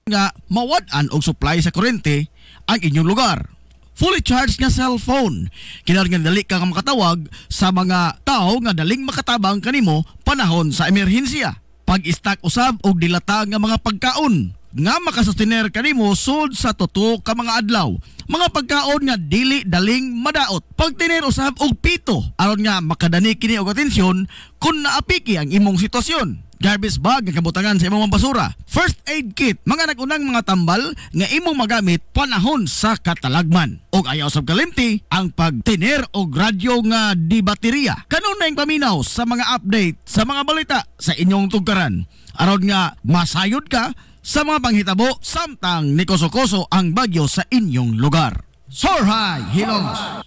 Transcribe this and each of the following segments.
nga mawad-an og supply sa kuryente ang inyong lugar. Fully charged nga cellphone. Kinahanglan dali ka nga makatawag sa mga tao nga daling makatabang kanimo panahon sa emerhensiya. Pag-stock usab og dilata nga mga pagkaon nga makasustener kanimo sud sa tuto ka mga adlaw. Mga pagkaon nga dili daling madaot. Pagtiner usab og pito aron nga makadani kini og atensyon kung naapiki ang imong sitwasyon. Garbage bag nga kabutangan sa imong basura. First aid kit, mga nagunang mga tambal nga imong magamit panahon sa katalagman. Og ayaw sab kalimti ang pagtiner og radyo nga di baterya. Kanunay paminaw sa mga update sa mga balita sa inyong tugkaran. Aron nga masayod ka sa mga panghitabo samtang nikoso-koso ang bagyo sa inyong lugar. Sorhay, Hilongos!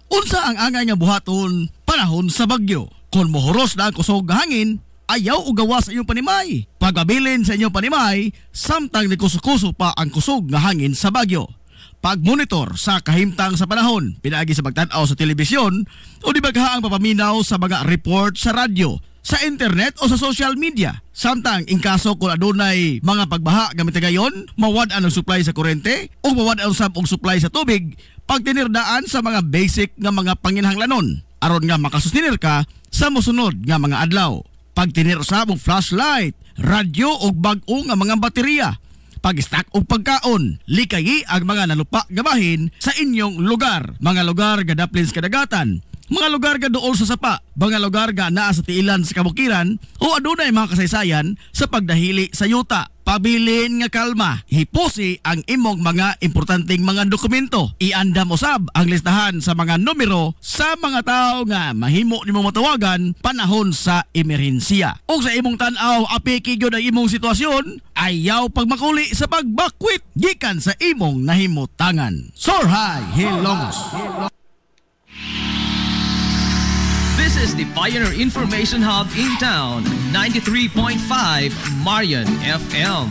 Unsa ang angay nga buhaton panahon sa bagyo? Kung mohoros na ang kusog hangin, ayaw o gawa sa inyong panimay. Pagabilin sa inyong panimay, samtang nikusukuso pa ang kusog nga hangin sa bagyo. Pagmonitor sa kahimtang sa panahon, pinaagi sa pagtanaw sa telebisyon o di bagahaang papaminaw sa mga report sa radyo, sa internet o sa social media. Samtang in kaso kung adunay mga pagbaha gamit gayon, mawad-an ang supply sa kurente o mawad-an usab og supply sa tubig, pagtinirdaan sa mga basic nga mga panginahanglanon aron nga makasustinir ka sa mosunod nga mga adlaw. Pagtinir usab og flashlight, radyo og bag-o nga mga baterya. Pag-stock og pagkaon, likayi ang mga nalupa gabahin sa inyong lugar. Mga lugar nga daplin sa kadagatan, mga lugar nga duol sa sapa, mga lugar nga naa sa tiilan sa kabukiran o adunay mga kasaysayan sa pagdahili sa yuta. Pabilin nga kalma, hipusi ang imong mga importanteng mga dokumento. Iandam usab ang listahan sa mga numero sa mga tao nga mahimo nimo matawagan panahon sa emerhensiya. O sa imong tan-aw apiki gyud ang imong sitwasyon, ayaw pagmakuli sa pagbakwit gikan sa imong nahimutangan. Sorhay, Hilongos! This is the Pioneer Information Hub in town, 93.5 Marian FM.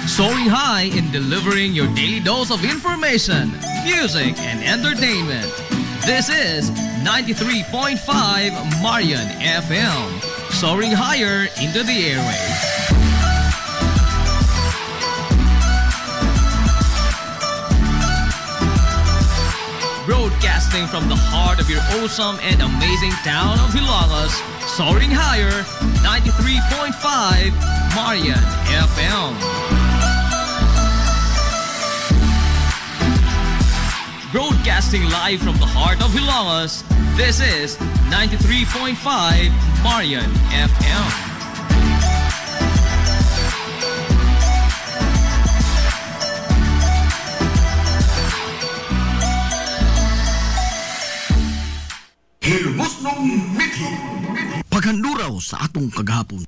Soaring high in delivering your daily dose of information, music, and entertainment. This is 93.5 Marian FM. Soaring higher into the airwaves. Broadcasting from the heart of your awesome and amazing town of Hilongos, soaring higher, 93.5 Marian FM. Broadcasting live from the heart of Hilongos, this is 93.5 Marian FM. Paghanduraw sa atong kagahapon.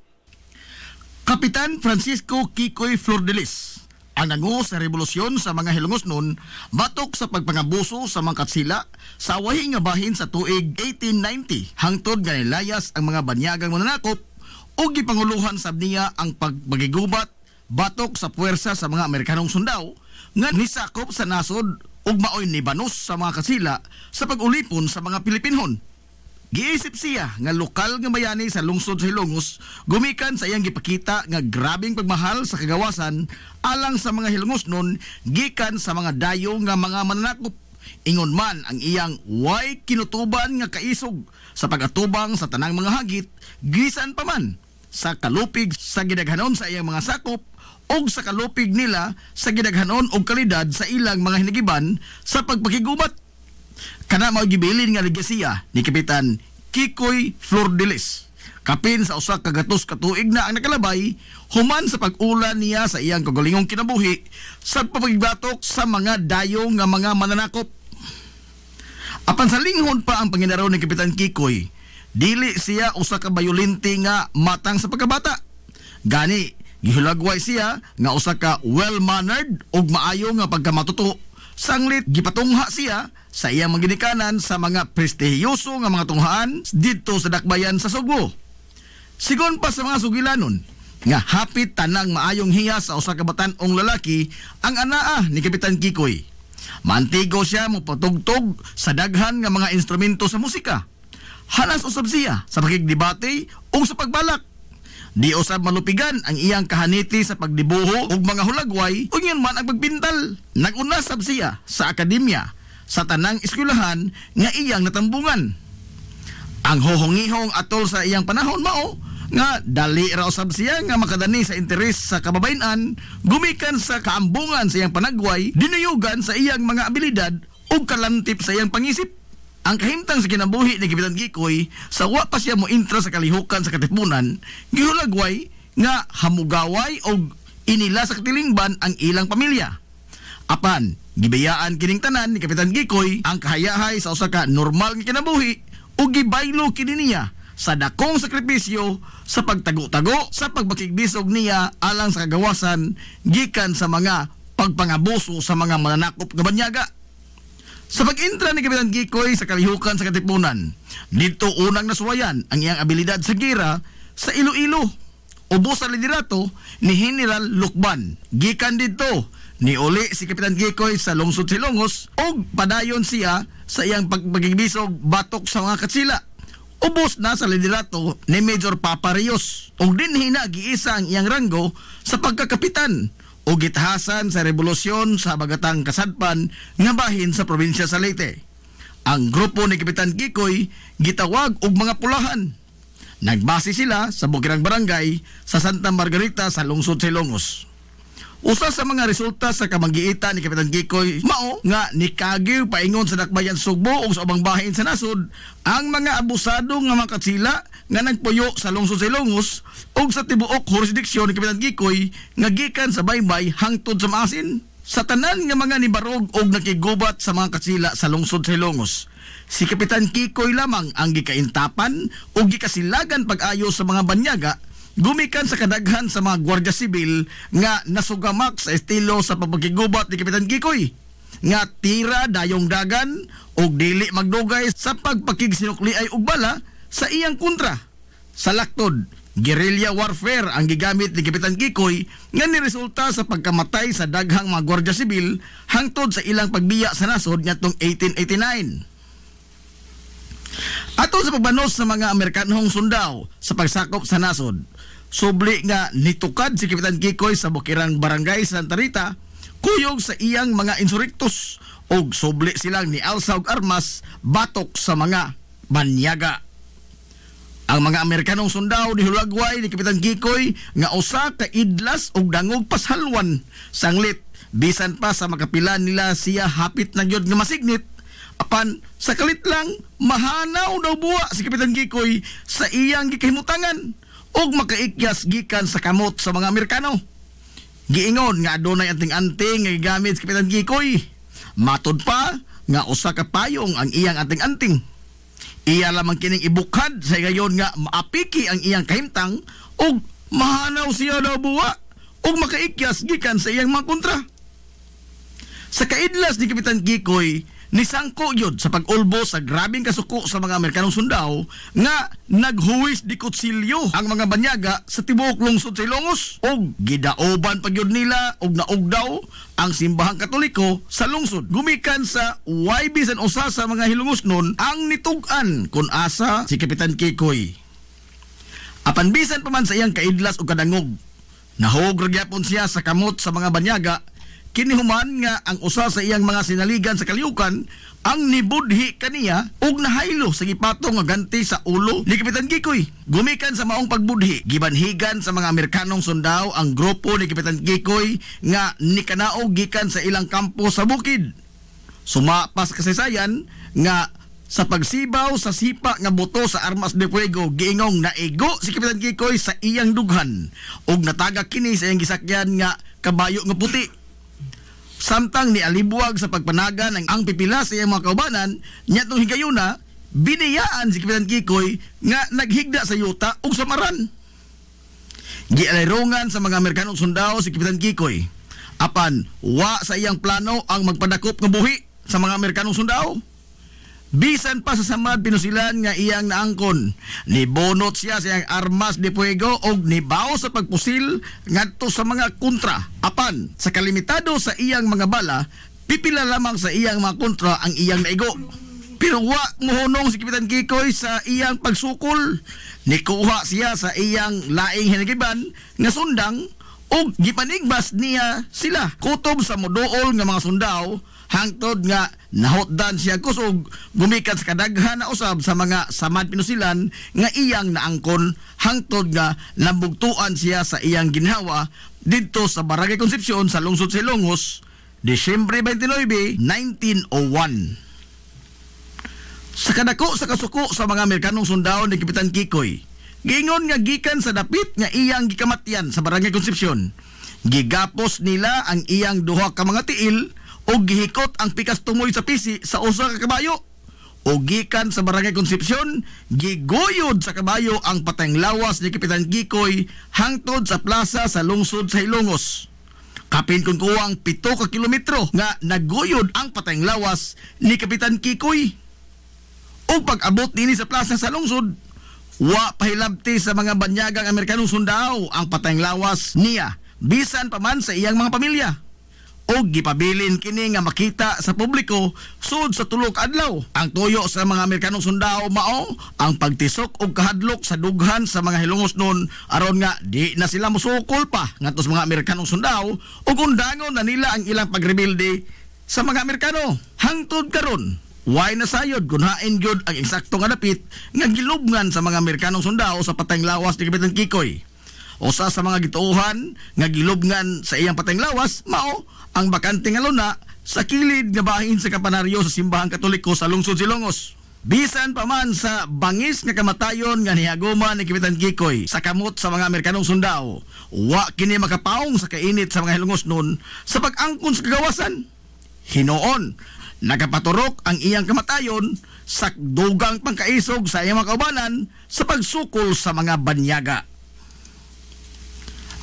Kapitan Francisco Kikoy Flordelis, ang nangu sa revolusyon sa mga Hilongos noon, batok sa pagpangabuso sa mga katsila sa wahi nga bahin sa tuig 1890 hangtod nga nilayas ang mga banyagang mananakop o gipanguluhan sab niya ang pagbagigubat batok sa puwersa sa mga Amerikanong sundao nga nisakop sa nasod ug maoy nibanos sa mga katsila sa pag-ulipon sa mga Pilipinhon. Giisip siya nga lokal nga bayani sa lungsod sa Hilongos gumikan sa iyang gipakita nga grabing pagmahal sa kagawasan alang sa mga Hilongos nun gikan sa mga dayo nga mga mananakop. Ingon man ang iyang way kinutuban nga kaisog sa pagatubang sa tanang mga hagit gisan pa man sa kalupig sa gidaghanon sa iyang mga sakop og sa kalupig nila sa gidaghanon og kalidad sa ilang mga hinigiban sa pagpakigubat. Kana mao gibilin nga legasiya ni Kapitan Kikoy Flordelis. Kapin sa usa ka gatos ka tuig na ang nakalabay human sa pag-ulan niya sa iyang kagalingong kinabuhi sa pagbatok sa mga dayo nga mga mananakop. Apan sa linghon pa ang panginaraw ni Kapitan Kikoy, dili siya usa ka bayolente nga matang sa pagkabata. Gani gihulagway siya nga usa ka well-mannered ug maayo nga pagkamatuto. Sanglit gipatungha siya sa iyang maginikanan sa mga prestihiyoso nga mga tunghaan dito sa dakbayan sa Sugbo. Sigon pa sa mga sugilanon nga hapit tanang maayong hiya sa usa ka batan-ong lalaki ang anaa ni Kapitan Kikoy. Mantigo siya mopatugtog sa daghan nga mga instrumento sa musika. Hanas usab siya sa pakigdebate o sa pagbalak. Di usab malupigan ang iyang kahaniti sa pagdibuho ug mga hulagway ug yun man ang pagpintal. Nag-una sab siya sa akademya sa tanang eskwelahan nga iyang natambungan. Ang hohongihong atol sa iyang panahon mao nga dali ra usab siya nga makadani sa interes sa kababayen-an gumikan sa kaambungan sa iyang panagway, dinuyugan sa iyang mga abilidad ug kalantip sa iyang pangisip. Ang kahimtang sa kinabuhi ni Kapitan Kikoy sa wa pa siya mo intra sa kalihukan sa katipunan, gihulagway nga hamugaway og inila sa katilingban ang ilang pamilya. Apan gibayaan kining tanan ni Kapitan Kikoy ang kahayahay sa usa ka normal nga kinabuhi ug gibaylo kini niya sa dakong sakripisyo sa pagtago-tago sa pagbakigbisog niya alang sa kagawasan gikan sa mga pagpangabuso sa mga mananakop nga banyaga. Sa pag-intra ni Kapitan Kikoy sa kalihukan sa katipunan, dito unang nasuwayan ang iyang abilidad sa gira sa Iloilo. Ubos sa liderato ni General Lukban. Gikan dito ni uli si Kapitan Kikoy sa lungsod Silongos o padayon siya sa iyang pagpakigbisog batok sa mga katsila. Ubos na sa liderato ni Major Papa Rios o dinhi na giisa ang iyang ranggo sa pagkakapitan o gitahasan sa revolusyon sa Bagatang Kasadpan nga bahin sa probinsya sa Leyte. Ang grupo ni Kapitan Kikoy gitawag og mga pulahan. Nagbase sila sa Bukirang Barangay sa Santa Margarita sa lungsod Silongos. Usa sa mga resulta sa kamanggiitan ni Kapitan Kikoy mao nga nikagiw paingon sa dakbayan Sugbo o sa ubang bahin sa nasod ang mga abusado nga mga katsila nga nagpuyo sa lungsod Silongos o sa tibuok jurisdiksyon ni Kapitan Kikoy nga gikan sa baybay hangtod sa maasin. Sa tanan nga mga nibarog o nakigubat sa mga katsila sa lungsod Silongos, si Kapitan Kikoy lamang ang gikaintapan o gikasilagan pag-ayo sa mga banyaga gumikan sa kadaghan sa mga Gwardiya Sibil nga nasugamak sa estilo sa pagpakigubat ni Kapitan Kikoy nga tira dayong dagan o dili magdugay sa pagpakigsinukli ay ugbala sa iyang kontra. Sa laktod, guerrilla warfare ang gigamit ni Kapitan Kikoy nga niresulta sa pagkamatay sa daghang mga Gwardiya Sibil hangtod sa ilang pagbiya sa nasod ngadtong 1889. Atol sa pagbanos sa mga Amerikanhong sundao sa pagsakop sa nasod, subli nga nitukad si Kapitan Kikoy sa Bukirang Barangay sa Santa Rita, kuyog sa iyang mga insurrectos og subli silang ni alsa og armas batok sa mga banyaga. Ang mga Amerikanong sundao ni hulagway ni Kapitan Kikoy nga usa ka idlas og dangog pasalwan sanglit bisan pa sa makapilan nila siya hapit na gyud nga masignit. Apan sa kalit lang mahanaw daw buwa si Kapitan Kikoy sa iyang gikahimutangan ug makaikyas gikan sa kamot sa mga Amerikano. Giingon nga adunay anting-anting nga gigamit si Kapitan Kikoy. Matod pa nga usa ka payong ang iyang anting-anting. Iya lamang kining ibukhad sa gayon nga maapiki ang iyang kahimtang ug mahanaw siya daw buwa ug makaikyas gikan sa iyang mga kontra. Sa kaidlas ni Kapitan Kikoy, nisangko yun sa pag-ulbo sa grabing kasuko sa mga Amerikanong sundao nga naghuwis di kutsilyo ang mga banyaga sa tibuok lungsod sa Ilongos o gidaoban pag yun nila o naugdaw ang simbahang katoliko sa lungsod. Gumikan sa YB san usa sa mga Hilongos nun ang nitugan kun asa si Kapitan Kikoy. Apan bisan pa man sa iyang kaidlas o kadangog, nahog ragyapon siya sa kamot sa mga banyaga. Kinihuman nga ang usa sa iyang mga sinaligan sa kaliukan ang nibudhi kaniya ug nahaylo sa gipatong nga ganti sa ulo ni Kapitan Kikoy. Gumikan sa maong pagbudhi, gibanhigan sa mga Amerikanong sundao ang grupo ni Kapitan Kikoy nga nikanaog gikan sa ilang kampo sa bukid. Sumapas kasaysayan nga sa pagsibaw sa sipa nga boto sa armas de fuego, giingong naigo si Kapitan Kikoy sa iyang dughan ug natagak kini sa iyang gisakyan nga kabayo nga puti. Samtang ni alibuwag sa pagpanagan ang pipila sa iyang mga kaubanan, nyatong higayuna, biniyaan si Kapitan Kikoy nga naghigda sa yuta ug samaran. Gialairongan sa mga Amerikanong sundao si Kapitan Kikoy. Apan, wa sa iyang plano ang magpadakop ng buhi sa mga Amerikanong sundao. Bisan pa sa samad pinusilan nga iyang naangkon, nibonot siya sa iyang armas de fuego og nibaw sa pagpusil ngadto sa mga kontra. Apan sa kalimitado sa iyang mga bala, pipila lamang sa iyang mga kontra ang iyang naigo. Pero wa mohunong si Kapitan Kikoy sa iyang pagsukol. Nikuha siya sa iyang laing hinagiban nga sundang ug gipanigbas niya sila kutob sa moduol nga mga sundao hangtod nga nahotdan siya kusog gumikan sa kadaghan na usab sa mga samad pinusilan nga iyang naangkon hangtod nga nambugtuan siya sa iyang ginhawa didto sa Barangay Concepcion sa lungsod sa Ilongos Disyembre 29, 1901. Sa kadako sa kasuko sa mga Amerikanong sundao ni Kapitan Kikoy, giingon nga gikan sa dapit nga iyang gikamatyan sa Barangay Concepcion. Gigapos nila ang iyang duha ka mga tiil o gihikot ang pikas tumoy sa pisi sa usa ka kabayo. O gikan sa Barangay Concepcion, giguyod sa kabayo ang patayng lawas ni Kapitan Kikoy hangtod sa plaza sa lungsod sa Ilongos. Kapin kung kuwang 7 ka kilometro nga naguyod ang patayng lawas ni Kapitan Kikoy. O pag-abot nini sa plaza sa lungsod, wa pahilabti sa mga banyagang Amerikanong sundao ang patayng lawas niya, bisan pa man sa iyang mga pamilya. O gipabilin kini nga makita sa publiko sud sa tulok adlaw. Ang tuyo sa mga Amerikanong sundao mao ang pagtisok og kahadlok sa dughan sa mga Hilongos noon aron nga di na sila musukol pa ngadto sa mga Amerikanong sundao ug undangon na nila ang ilang pagrebelde sa mga Amerikano. Hangtod karon way nasayod kunhain gyud ang eksakto nga dapit nga gilubngan sa mga Amerikanong sundao sa patayng lawas ni Kapitan Kikoy. Usa sa mga gituohan nga gilubngan sa iyang patayng lawas mao ang bakante nga luna sa kilid nga bahin sa kapanaryo sa simbahang Katoliko sa lungsod Silongos. Bisan pa man sa bangis nga kamatayon nga nihaguman ni Kapitan Kikoy sa kamot sa mga Amerikanong sundao, wa kini makapaong sa kainit sa mga Hilongos noon sa pag-angkon sa kagawasan. Hinoon, nagapaturok ang iyang kamatayon sa dugang pangkaisog sa iyang mga kaubanan sa pagsukol sa mga banyaga.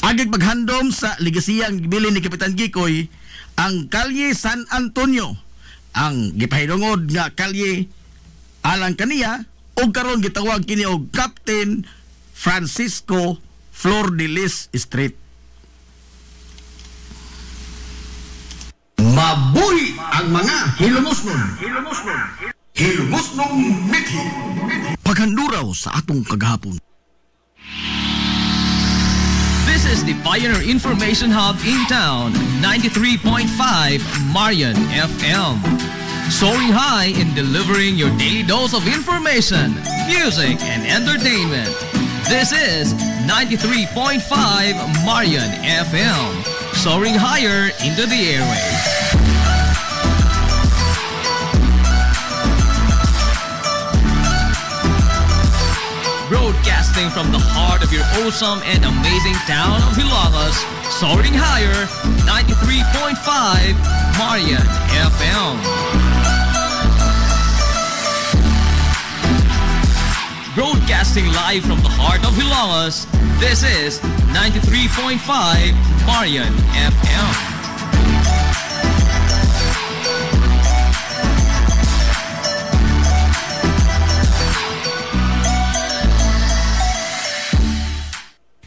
Agig paghandom sa legasiyang gibilin ni Kapitan Kikoy ang Kalye San Antonio, ang gipahidungod nga kalye alang kaniya o karon gitawag kini og Captain Francisco Flor de Lis Street. Mabuhi ang mga Hilongosnon. Hilongosnon mithi. Paghanduraw sa atong kagahapon. This is the Pioneer Information Hub in town, 93.5 Marian FM. Soaring high in delivering your daily dose of information, music, and entertainment. This is 93.5 Marian FM. Soaring higher into the airwaves. Broadcasting from the heart of your awesome and amazing town of Hilagas, soaring higher, 93.5 Marian FM. Broadcasting live from the heart of Hilagas, this is 93.5 Marian FM.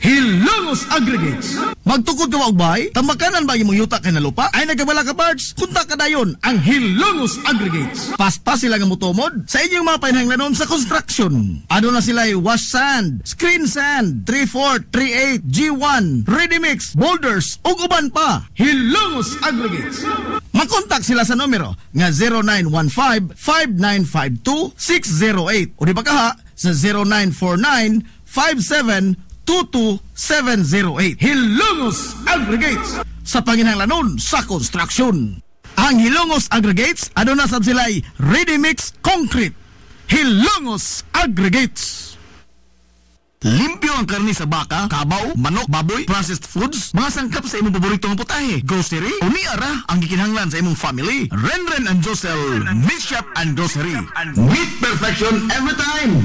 Hilongos Aggregates. Magtukod ka ba og bay? Tamakanan ba imong yuta kay na lupa? Ay nagabala ka parts? Kunta ka dayon ang Hilongos Aggregates. Paspas sila nga motomod sa inyong mga panahanglanon sa construction. Ano na sila wash sand, screen sand, 3-4, 3-8, G1, ready mix, boulders ug uban pa. Hilongos Aggregates. Makontak sila sa numero nga 0915-5952-608 o di ba kaha sa 0949-5722-708. Hilongos Aggregates sa panginahanglanon sa construction. Ang Hilongos Aggregates aduna sab sila'y ready mix concrete. Hilongos Aggregates. Limpyo ang karni sa baka, kabaw, manok, baboy, processed foods, mga sangkap sa imong paboritong putahe, grocery, umiara ang gikinahanglan sa imong family. Renren and Josel, Meat Shop and Grocery. Meat perfection every time.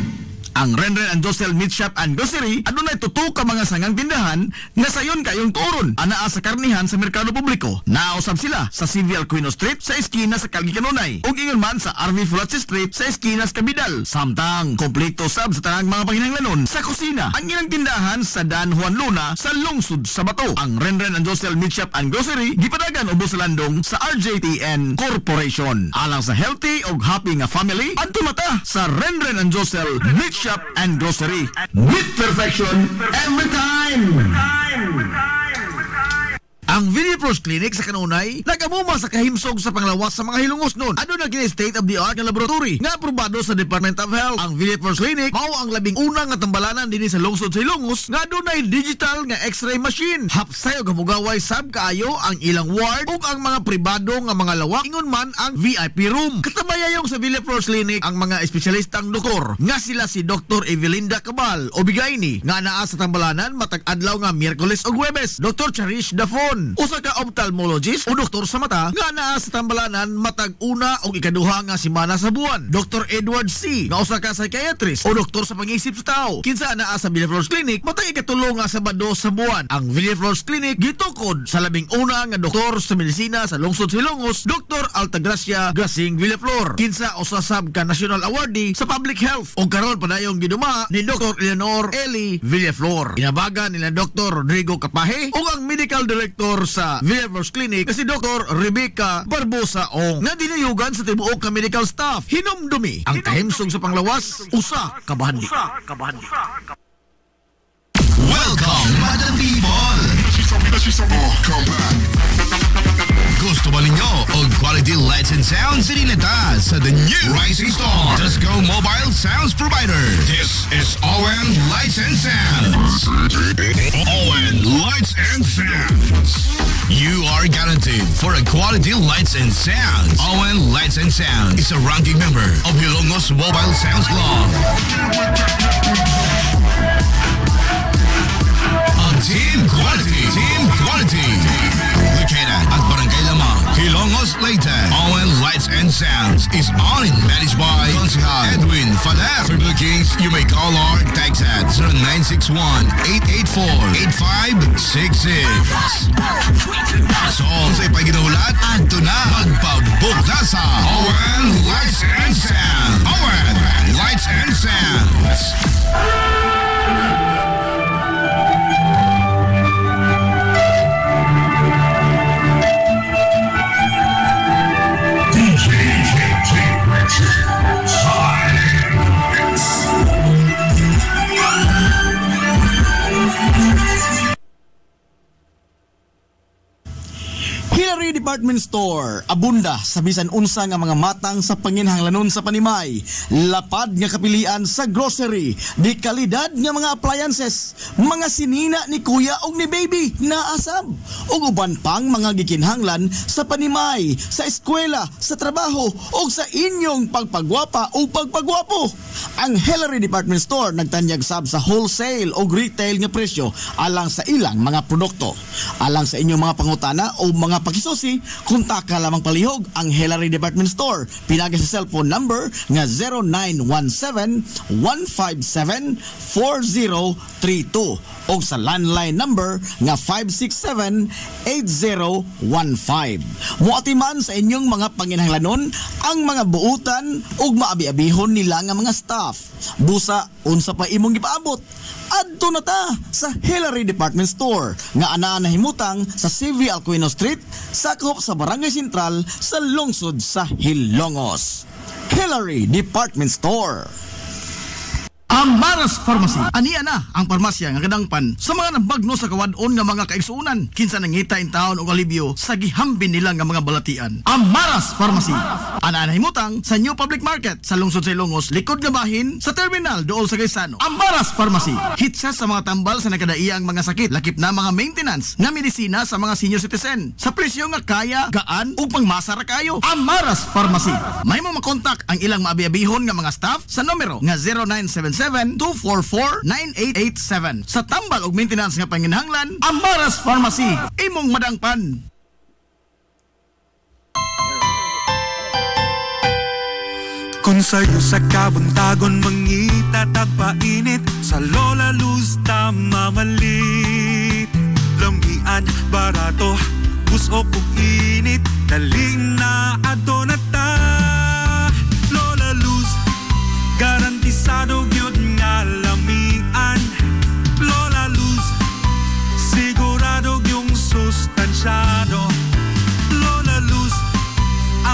Ang Renren and Josel Meat Shop and Grocery adunay tuto ka mga sangang tindahan nga sayon kayong turon anaa sa karnihan sa merkado publiko. Nausab sila sa CV Alcuino Street sa eskina sa Calgary Kanunay ug ingon man sa RV Fulache Street sa eskina sa Cabidal. Samtang kompleto sab sa tanang mga panginahanglanon sa kusina ang ilang tindahan sa Dan Juan Luna sa lungsod sa Bato. Ang Renren and Josel Meat Shop and Grocery gipadagan ubos sa landong sa RJTN Corporation. Alang sa healthy ug happy nga family, adto mata sa Renren and Josel Meat Shop and Grocery. Meat perfection every time. Ang Video First Clinic sa Kanunay nagamuma sa kahimsog sa panglawas sa mga hilungos nun. Ano na kini state-of-the-art nga laboratory nga aprobado sa Department of Health. Ang Video First Clinic mao ang labing una nga tambalanan dinhi sa lungsod sa Hilongos nga dunay digital nga X-ray machine. Hapsay og hamugaway sab kaayo ang ilang ward ug ang mga pribado nga mga lawak ingon man ang VIP room. Katabayayong sa Video First Clinic ang mga espesyalistang doktor nga sila si Dr. Evelinda Cabal o Bigayni nga naa sa tambalanan matag adlaw nga Miyerkules ug Huwebes. Dr. Cherish Dafon, usa ka ophthalmologist o doktor sa mata nga naa sa tambalanan matag una o ikaduha nga semana sa buwan. Dr. Edward C. nga usa ka psychiatrist o doktor sa pangisip sa tao kinsa naa sa Villaflores Clinic matag ikatulo nga Sabado sa buwan. Ang Villaflores Clinic gitukod sa labing una nga doktor sa medisina sa lungsod sa Hilongos, Dr. Altagracia Grasing Villaflor, kinsa usa sab ka national awardee sa public health o karon padayong giduma ni Dr. Eleanor Eli Villaflor. Inabagan nila Dr. Rodrigo Capaje o ang medical director sa Villaflores Clinic si Dr. Rebecca Barbosa Ong nga dinayugan sa tibuok ka medical staff. Hinumdumi ang kahimsog sa panglawas usa ka bahandi. Welcome, Madam People! Come back. Gusto ba ninyo og quality lights and sounds sinilita sa the new Rising Star Disco Mobile Sounds Provider? This is ON Lights and Sounds. ON Lights and Sounds. You are guaranteed for a quality lights and sounds. ON Lights and Sounds is a ranking member of Hilongos Mobile Sounds Club. Team Quality. Located at Barangay Lamang, Hilongos, Leyte. ON Lights and Sounds is owned and managed by Consihal Edwin Faler. For bookings, you may call or text at 0961-884-8566. So, sa ipaginahulat, adto na magpabook na sa ON Lights and Sounds. ON Lights and Sounds. Hillary Department Store, abunda sa bisan unsa nga mga matang sa panginhanglanon sa panimay, lapad nga kapilian sa grocery, di kalidad nga mga appliances, mga sinina ni kuya og ni baby na asab, ug uban pang mga gikinhanglan sa panimay, sa eskwela, sa trabaho ug sa inyong pagpagwapa o pagpagwapo. Ang Hillary Department Store nagtanyag sab sa wholesale o retail nga presyo alang sa ilang mga produkto. Alang sa inyong mga pangutana o mga pakisusi, kontak ka lamang palihog ang Hillary Department Store. Pinagi sa cellphone number nga 0917-157-4032 o sa landline number nga 567-8015. Muatiman sa inyong mga panginhanglanon ang mga buutan ug maabi-abihon nila nga mga staff. Busa, unsa pa imong gipaabot? Adto na ta sa Hillary Department Store nga anaa nahimutang sa CV Alcuino Street, sakop sa Barangay Sentral sa lungsod sa Hilongos. Hillary Department Store. Amaras Pharmacy. Aniya na ang parmasya nga kadangpan sa mga nabagno sa kawadon nga mga kaigsuunan kinsa nangita in taon og alibyo sa gihambin nila nga mga balatian. Amaras Pharmacy. Ana nahimutang sa New Public Market sa lungsod sa Ilongos, likod nga bahin sa terminal dool sa Gaisano. Amaras Pharmacy. Hitsa sa mga tambal sa nakadaiyang mga sakit, lakip na mga maintenance nga medisina sa mga senior citizen sa presyo nga kaya, gaan ug pangmasa ra kayo. Amaras Pharmacy. May mo makontak ang ilang maabi-abihon nga mga staff sa numero nga 0977-244-9887. Sa tambal ug maintenance nga panginhanglan, Amaras Pharmacy. Imong madangpan. Kung sa'yo sa kabuntagon mangita tagpainit, sa Lola Luz mamalit. Lamian, barato, buso kong init, daling na adto na ta. Lola Luz, garantisado gyud nga lamian. Lola Luz, sigurado yung sustansyado. Lola Luz,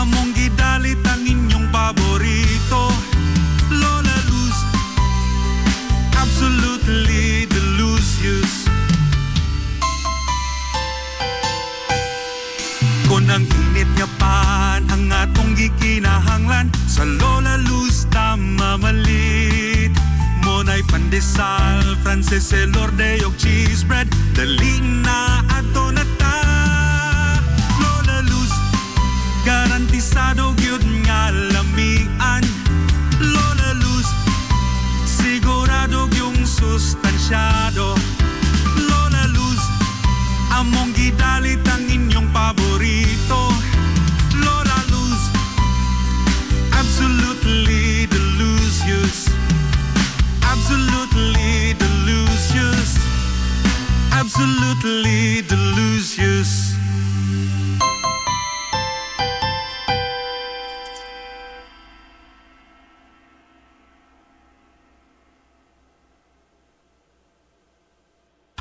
among gidalit ang inyong paborito. Lola Luz, absolutely delicious. Kung ang init nga pan ang atong gikinahanglan, sa Lola Luz mamalit. Monay pandesal, Frances elorde og cheese bread, daling na ato na ta. Lola Luz, garantisado gyud nga lamian. Lola Luz, sigurado yung sustansyado. Lola Luz, among gidalit ang inyong paborito. Lola Luz, absolutely delicious. Absolutely delicious. Absolutely delicious.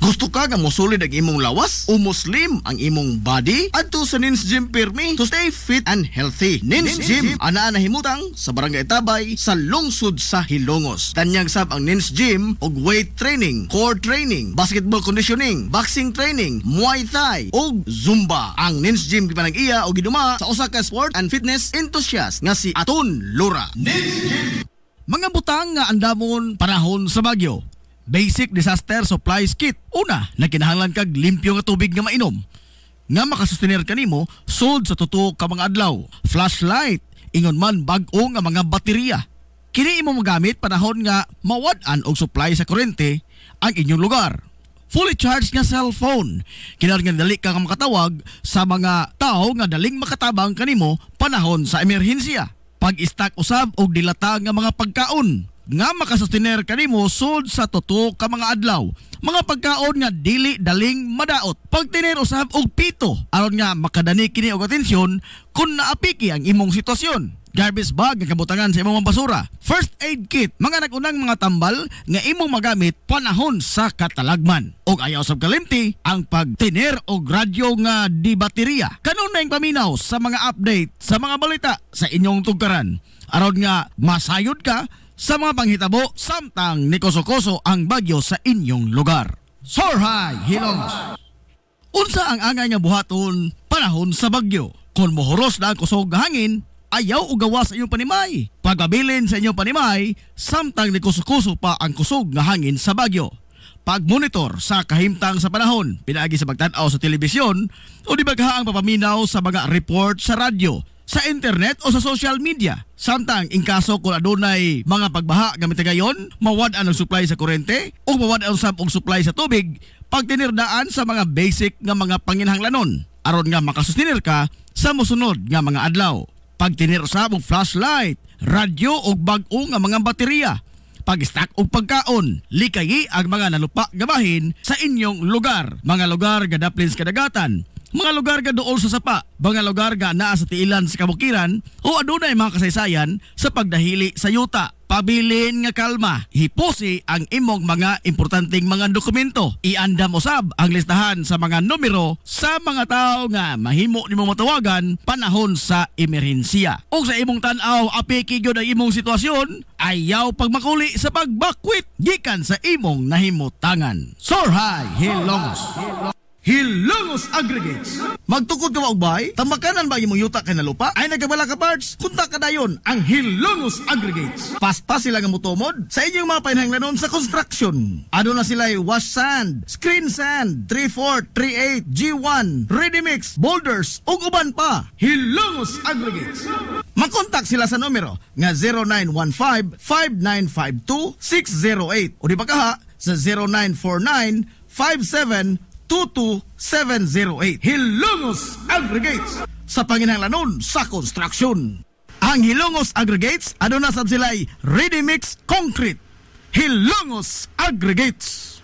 Gusto ka nga mosulid ang imong lawas o muslim ang imong body? Adto sa Nins Gym Pirmi to stay fit and healthy. Nins Gym ana himutang sa Barangay Tabay sa lungsod sa Hilongos. Tanyag sab ang Nins Gym og weight training, core training, basketball conditioning, boxing training, Muay Thai og Zumba. Ang Nins Gym gipanag-iya og giduma sa usa ka sport and fitness enthusiast nga si Aton Lura. Nins Gym. Mga butang nga andamon panahon sa bagyo. Basic disaster supplies kit. Una, nakinahanglan kag limpyo nga tubig nga mainom. Nga makasustenir kanimo sold sa tutok ka mga adlaw. Flashlight, ingon man bag-o nga mga baterya. Kini imo magamit panahon nga mawad-an og supply sa kuryente ang inyong lugar. Fully charged nga cellphone. Kinahanglan dali ka nga makatawag sa mga tao nga daling makatabang kanimo panahon sa emerhensiya. Pag-stack usab og dilata nga mga pagkaon nga makasustener kanimo sold sa tutok ka mga adlaw. Mga pagkaon nga dili daling madaot. Pagtiner usab og pito aron nga makadani kini og atensyon kung naapiki ang imong sitwasyon. Garbage bag nga kabutangan sa imong basura. First aid kit, mga nagunang mga tambal nga imong magamit panahon sa katalagman. Og ayaw sab kalimti ang pagtiner og radyo nga di baterya. Kanunay paminaw sa mga update sa mga balita sa inyong tugkaran aron nga masayod ka sa mga panghitabo samtang nikoso-koso ang bagyo sa inyong lugar. Sorhay, Hilongos. Unsa ang angay nga buhaton panahon sa bagyo? Kung mohoros na ang kusog hangin, ayaw o gawa sa inyong panimay. Pagabilin sa inyong panimay, samtang nikoso-koso pa ang kusog nga hangin sa bagyo. Pagmonitor sa kahimtang sa panahon, pinaagi sa pagtanaw sa telebisyon o di baghaang papaminaw sa mga report sa radyo, sa internet o sa social media. Samtang ingkaso kung adunay mga pagbaha gamit gayon, mawad-an ang supply sa kuryente o mawad-an usab og supply sa tubig, pagtinirdaan sa mga basic nga mga panginahanglanon aron nga makasustinir ka sa mosunod nga mga adlaw. Pagtinir usab og flashlight, radyo og bag-o nga mga baterya. Pag-stack og pagkaon, likayi ang mga nalupa gabahin sa inyong lugar. Mga lugar nga daplin sa kadagatan, mga lugar nga duol sa sapa, mga lugar nga naa sa tiilan sa kabukiran o adunay mga kasaysayan sa pagdahili sa yuta. Pabilin nga kalma, hipusi ang imong mga importanteng mga dokumento. Iandam usab ang listahan sa mga numero sa mga tao nga mahimo nimo matawagan panahon sa emerhensiya. O sa imong tan-aw apiki gyud ang imong sitwasyon, ayaw pagmakuli sa pagbakwit gikan sa imong nahimutangan. Sorhay, Hilongos. Hilongos Aggregates. Magtukod ka ba og bay? Tamakanan ba imong yuta kay nalupa? Ay nagabala ka parts? Kunta ka dayon ang Hilongos Aggregates. Pasta sila nga motomod sa inyong mga panahanglanon sa construction. Ano na sila wash sand, screen sand, 3/4, 3/8, G1, ready mix, boulders ug uban pa. Hilongos Aggregates. Makontak sila sa numero nga 0915-5952-608 o di ba kaha sa 0949-57-22708. Hilongos Aggregates sa panginahanglanon sa construction. Ang Hilongos Aggregates, aduna sad sila'y ready mix concrete. Hilongos Aggregates.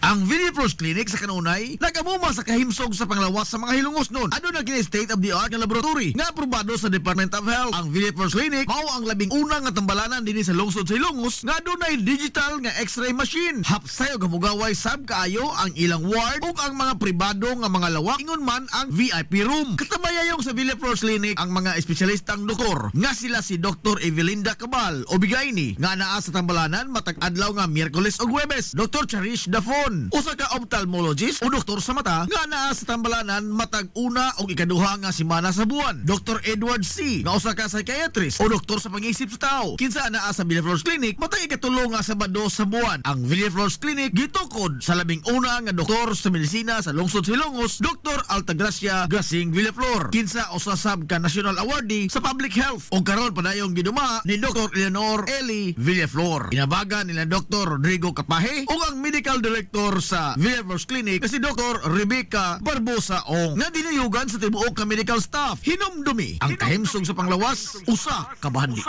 Ang Villaflores Clinic sa kanunay nagamuma sa kahimsog sa panglawas sa mga hilongos nun. Ano na kini state-of-the-art nga laboratory nga aprobado sa Department of Health. Ang Villaflores Clinic mao ang labing una nga tambalanan dinhi sa lungsod sa Hilongos nga dunay digital nga x-ray machine. Hapsay og hamugaway sab kaayo ang ilang ward ug ang mga pribado nga mga lawak ingon man ang VIP room. Katabayayong sa Villaflores Clinic ang mga espesyalistang doktor nga sila si Dr. Evelinda Cabal o Bigayni nga naa sa tambalanan matag adlaw nga Miyerkules ug Huwebes. Dr. Cherish Dafon, usa ka ophthalmologist o doktor sa mata nga naa sa tambalanan matag una o ikaduha nga semana sa buwan. Dr. Edward C. nga usa ka psychiatrist o doktor sa pag-iisip sa tao. Kinsa naa sa Villaflores Clinic matag ikatulo nga Sabado sa buwan. Ang Villaflores Clinic gitukod sa labing una nga doktor sa medisina sa lungsod sa Hilongos, Dr. Altagracia Grasing Villaflor. Kinsa usa sab ka national awardee sa public health o karon padayong giduma ni Dr. Eleanor Eli Villaflor. Inabagan nila Dr. Rodrigo Capahe o ang medical director sa Villaflores Clinic si Dr. Rebecca Barbosa Ong nga dinayugan sa tibuok ka medical staff. Hinumdumi ang kahimsog sa panglawas usa ka bahandi.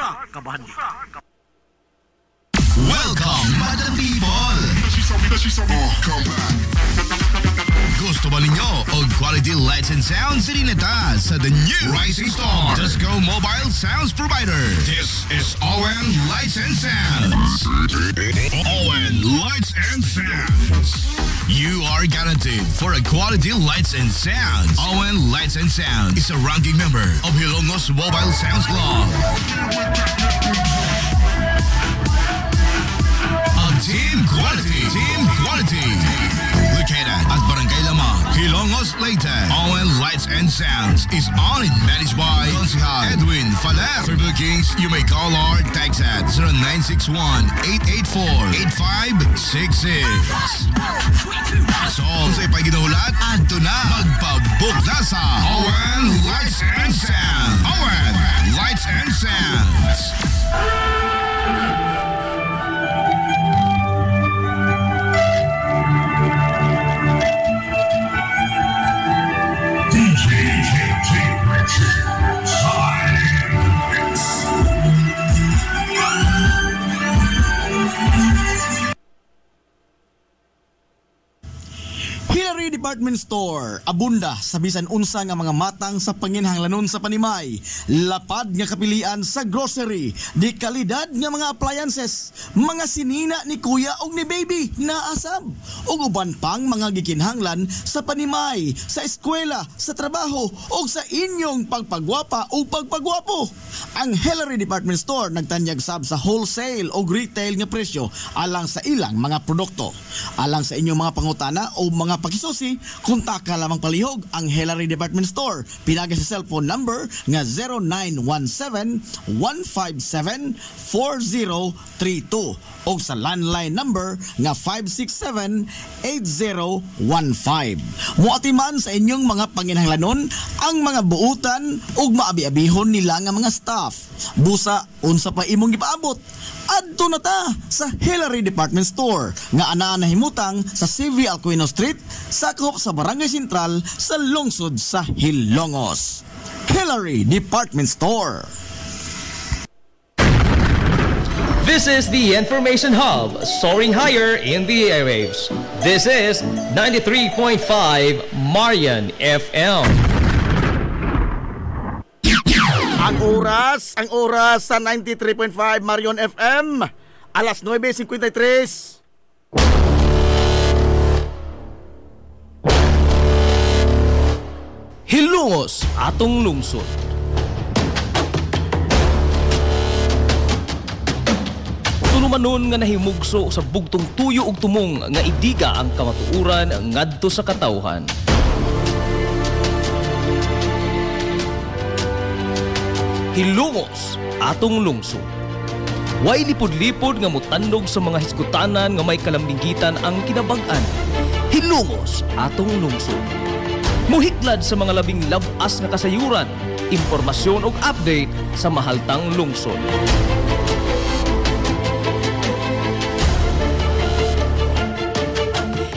Welcome, Madam People! Come back. Gusto ba ninyo og quality lights and sounds sinileta sa the new Rising Star Disco Mobile Sounds Provider? This is ON Lights and Sounds. ON Lights and Sounds. You are guaranteed for a quality lights and sounds. ON Lights and Sounds is a ranking member of Hilongos Mobile Sounds Club. Team quality. Located at Barangay Lamang, Hilongos, Leyte. ON Lights and Sounds is owned and managed by Consihal Edwin Faler. For bookings, you may call or text at 0961-884-8566. So, kung sa'y paginahulat, adto na magpabook na sa ON Lights and Sounds. ON Lights and Sounds. Hillary Department Store, abunda sa bisan unsa nga mga matang sa panginhanglanon sa panimay, lapad nga kapilian sa grocery, di kalidad nga mga appliances, mga sinina ni kuya og ni baby naasab, ug uban pang mga gikinhanglan sa panimay, sa eskwela, sa trabaho ug sa inyong pagpagwapa o pagpagwapo. Ang Hillary Department Store nagtanyag sab sa wholesale o retail nga presyo alang sa ilang mga produkto. Alang sa inyong mga pangutana o mga pakisusi, kontak ka lamang palihog ang Hillary Department Store. Pinagi sa cellphone number nga 0917-157-4032 o sa landline number nga 567-8015. Muatiman sa inyong mga panginhanglanon ang mga buutan ug maabi-abihon nila nga mga staff. Busa, unsa pa imong gipaabot? Adto na ta sa Hillary Department Store nga ana nahimutang sa CV Alcuino Street, sakop sa Barangay Sentral sa lungsod sa Hilongos. Hillary Department Store. This is the Information Hub, soaring higher in the airwaves. This is 93.5 Marian FM. Ang oras sa 93.5 Marion FM, alas 9:53. Hilongos, atong lungsod. Tunumanon nga nahimugso sa bugtong tuyo ug tumong nga idiga ang kamatuuran ngadto sa katawhan. Hilongos, atong lungsod. Way lipod-lipod nga mutandog sa mga hiskutanan nga may kalambigitan ang kinabag-an. Hilongos, atong lungsod. Muhiklad sa mga labing labas nga kasayuran, impormasyon ug update sa mahaltang lungsod.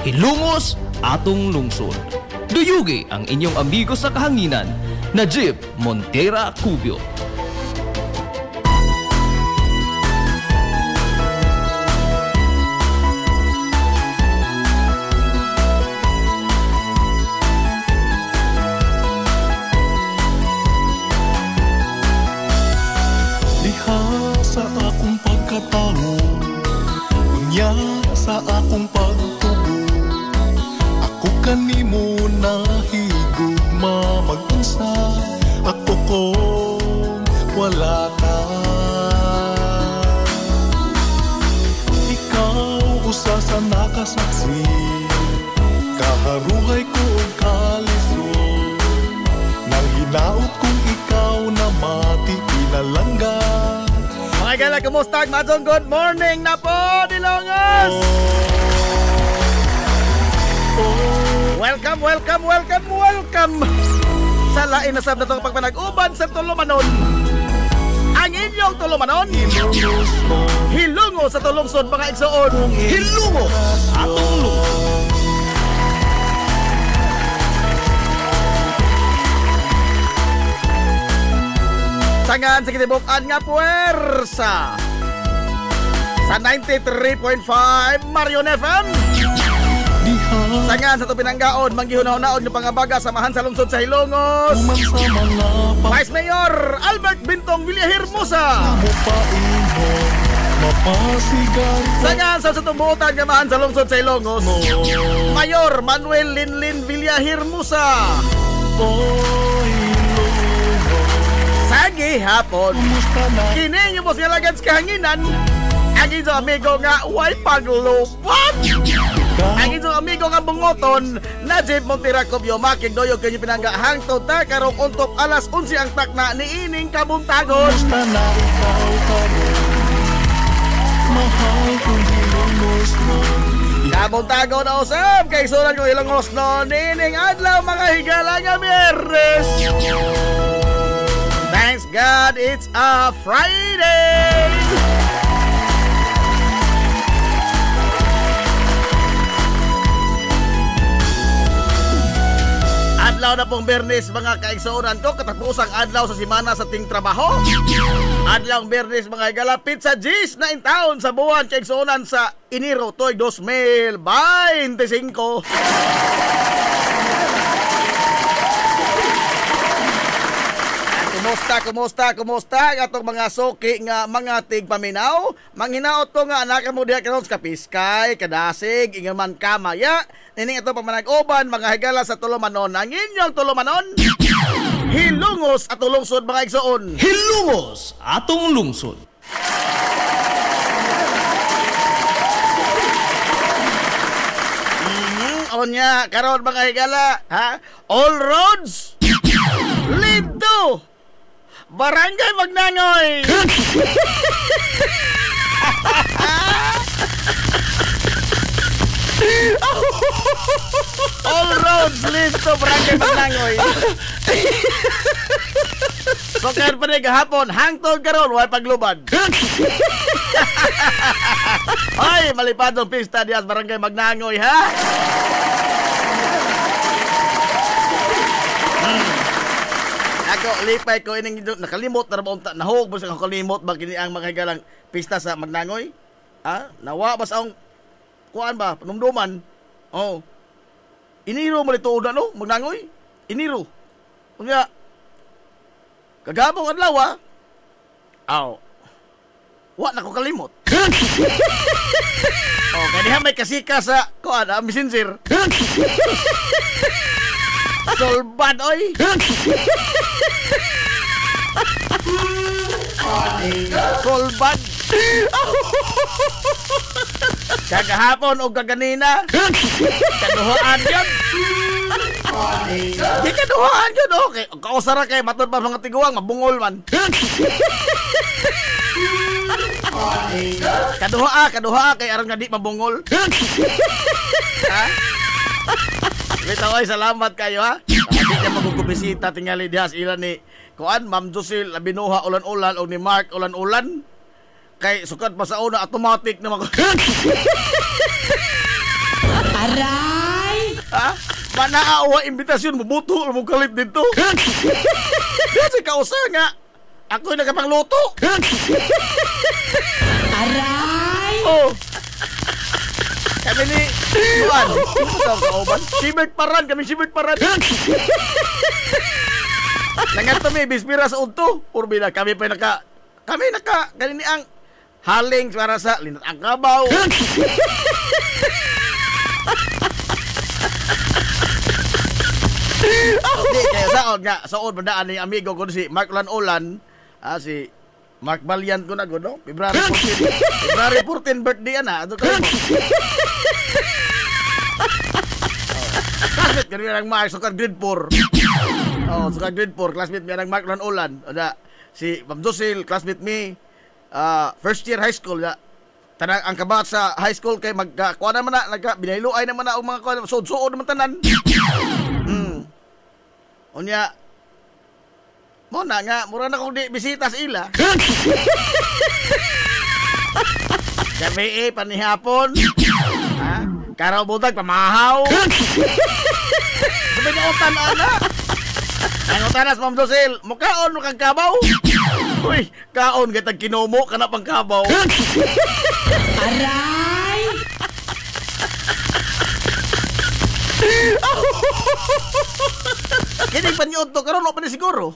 Hilongos, atong lungsod. Duyugi ang inyong amigo sa kahanginan, Najib Montera Cubio. kung wala ka. Ikaw usa sa nakasaksi, kaharuhay ko ang kalisod. Nang hinaot kung ikaw na mati pinalangga. Mga gala, kumusta? Madson, good morning na po, Dilongos! Welcome sa lain na sab na itong pagpanag-uban sa Tulumanon. Ang inyong Tulumanon, hilungo sa tulungsod mga igsoon. Hilungo atong lungsod. Sangan sa kitibukan nga puwersa sa 93.5 Marion FM. Sangan sa ito pinanggaon, manggihuna-hunaon yung pangabaga samahan sa lungsod sa Hilongos. Vice Mayor Albert Bintong Villahermosa. Sangan sa tumbuotan gamahan sa lungsod sa Hilongos, Mayor Manuel Linlin Villahermosa. Sagi hapon, kini yung mga lagans kahanginan. Ang iso amigo nga way paglupat. Ang inyong amigo nga bungoton, Najib Montiracobio, makigdoyog kanyo pinangga hangtod ta karong untop alas 11 ang takna ni ining kabuntagon. Basta na ikaw karon, mahal kong Hilongos mo. Kabuntagon na usap, kay sulan ko Hilongos no, nining adlaw mga higala nga Miyernes. Thanks God, it's a Friday. Adlaw na pong Bernes mga kaigsuonan ko, katapusang adlaw sa simana sa ting trabaho. Adlaw Bernes mga higala, pizza G's na in town sa buwan kaigsuonan sa Enero toy 2025. Kumusta atong mga soki nga mga tigpaminaw? Manghinaot ko nga anak mo diha karon sa Kapiskay, Kadasig, ingaman Kamaya. Nining ato pamanag-uban mga higala sa Tulumanon. Ang inyong Tulumanon, hilungos at lungsod mga igsoon. Hilungos atong lungsod. Onya karon mga higala, ha? All roads lead to Barangay Magnangoy. All roads lead to Barangay Magnangoy. So karon pa rin gahapon, hangtod karon way paglubad. Ay, malipadong pista diya sa Barangay Magnangoy, ha? Ako lipay ko ining nakalimot na ba nahog ba sa kalimot ba kini ang mga higalang pista sa Magnangoy? Ha? Nawa ba sa ang kuan ba panumduman? Oh. Iniro mo dito una no Magnangoy. Iniro. Unya kagabong adlaw ah. Aw. Wa na ko kalimot. Oh, kaniha may kasika sa kuan messenger. Solbad oy. Solbad. Kagahapon o kaganina. Kaduhaan yun. Di kaduhaan yun. Okay. Kausara kay matod pa mga tiguang. Mabungol man. Kaduha kay aron nga di mabungol. Ha? Bitaw ay salamat kayo ha. Di ka magugubisita tingali dihas ilan ni kuan Ma'am Josil Binuha ulan-ulan o ni Mark ulan-ulan. Kay sukat pa sa una automatic na mag Aray! Ha? Manaawa imbitasyon mabuto mo kalit dito. Kasi kausa nga ako'y nakapangluto. Aray! Oh. Kami ni Juan, Sibert Paran, kami Sibert Paran. Nangat kami, bispira sa unto. Urbina, kami ganini ang haling para sa linat ang kabaw. Di, kaya sa Kaon nga, saod bandaan ni amigo ko si Mark Olan, si Mark Balian ko na ko, no? February 14 birthday na, ato kayo mo. Classmate ka niya ng Mark, suka grade 4. Suka grade 4, classmate niya ng Mark Olan. Si Ma'am Josil, classmate me, first year high school, tanang ang kabat sa high school kay magkuha naman na, binailuay naman na ang mga kuha, suod-suod naman tanan. Unya, mo na nga, mura na kong di bisita sa ila. Gabi panihapon. Karaw butag, pamahaw. Sabi na utan, ana. Ang utanas, Ma'am Josil, mukaon mo kang kabaw. Uy, kaon, gatag kinomo ka na pang kabaw. Aray! Kini panyod to karon pa ni siguro.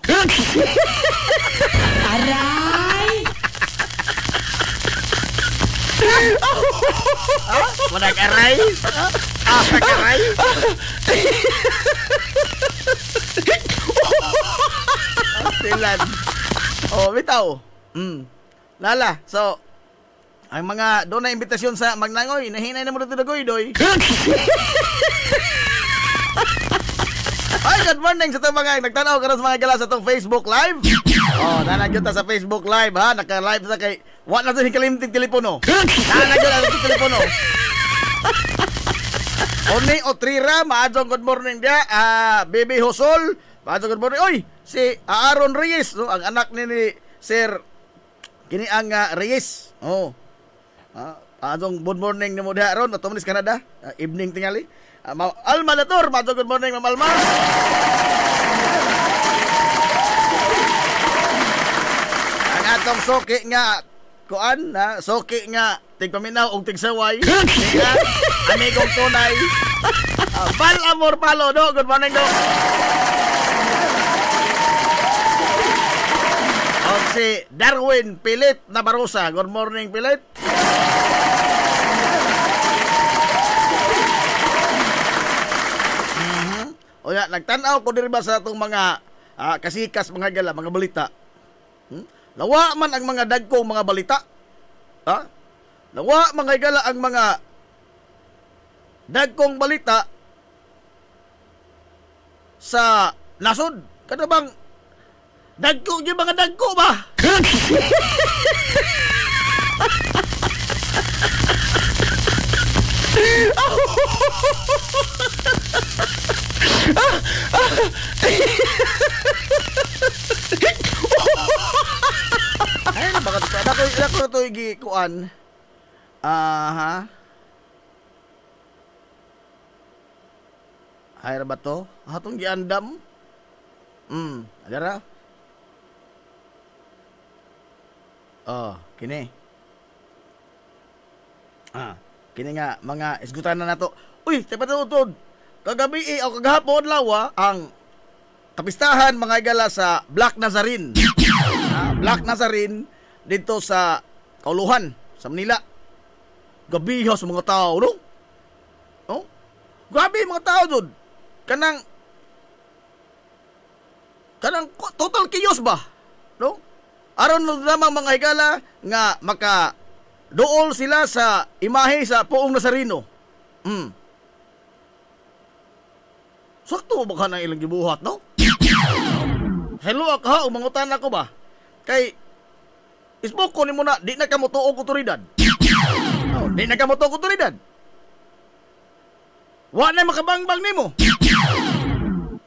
Aray! Manag-aray? Manag-aray? Tilan. Bitaw. Lala, so ang mga doon na imbitasyon sa Magnangoy, nahinay na mo dito dagoy, doy. Hi, good morning sa itong mga nagtanaw ka sa mga gala sa itong Facebook Live. Nanagyon ta sa Facebook Live, ha? Naka-live sa kay... Wala na sa hikalimting telepono. Nanagyon na sa telepono. Oni Otrira, maadong good morning dia. Baby Hosol, maadong good morning. Oy, si Aaron Reyes, no? Ang anak ni Sir kini ang Reyes. Adong good morning ni mo dia ron, ato manis Canada. Evening tingali. Alma Lator, good morning, Ma'am Alma. Ang atong soki nga kuan na soki nga tigpaminaw og tigsaway. Nga amigong tunay. Bal Amor Palo, do. Good morning, do. Og si Darwin Pilit Nabarosa. Good morning, Pilit. O ya, nagtanaw ko diri ba sa atong mga kasikas, mga gala, mga balita. Lawa man ang mga dagkong mga balita. Lawa mga gala ang mga dagkong balita sa nasod. Kada bang dagko yung mga dagko ba? Ay, bakit ako ito igikuan? Ay, ba to? Hatong giandam? Adara? Kini. Kini nga, mga isgutan na nato. Uy, tapatutod. Kagabi o kagahapon lawa ang kapistahan mga igala sa Black Nazarene. Black Nazarene dito sa Kauluhan, sa Manila. Gabi sa mga tao, no? Grabe mga tao dun. Kanang total chaos ba? No? Aron lamang mga igala nga maka dool sila sa imahe sa Poong Nazareno. Sakto ba ka ng ilang gibuhat, no? Hello, ha, umangutan ako ba? Kay, isbok ko ni mo na, di na ka mo tuog otoridad. Di na ka mo tuog otoridad. Wa na makabangbang ni mo.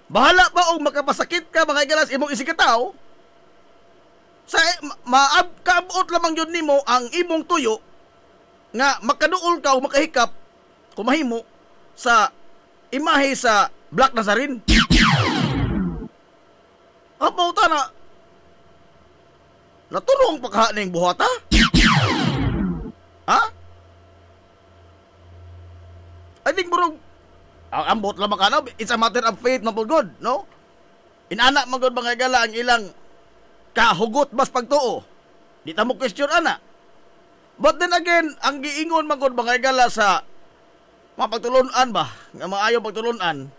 Bahala pa o makapasakit ka, mga igalas, imong isikataw. Sa kaabot lamang yun nimo ang imong tuyo nga makaduol ka o makahikap kumahimo sa imahe sa Black Nazarene. Apaw ta na naturong pagkaha na yung buhata? I think murong ambot lamang ka na. It's a matter of faith na po good, no? Inana magod mga gala ang ilang kahugot bas pagtuo. Di ta mo question ana. But then again, ang giingon magod mga gala sa mga pagtulunan ba, nga mga ayaw pagtulunan,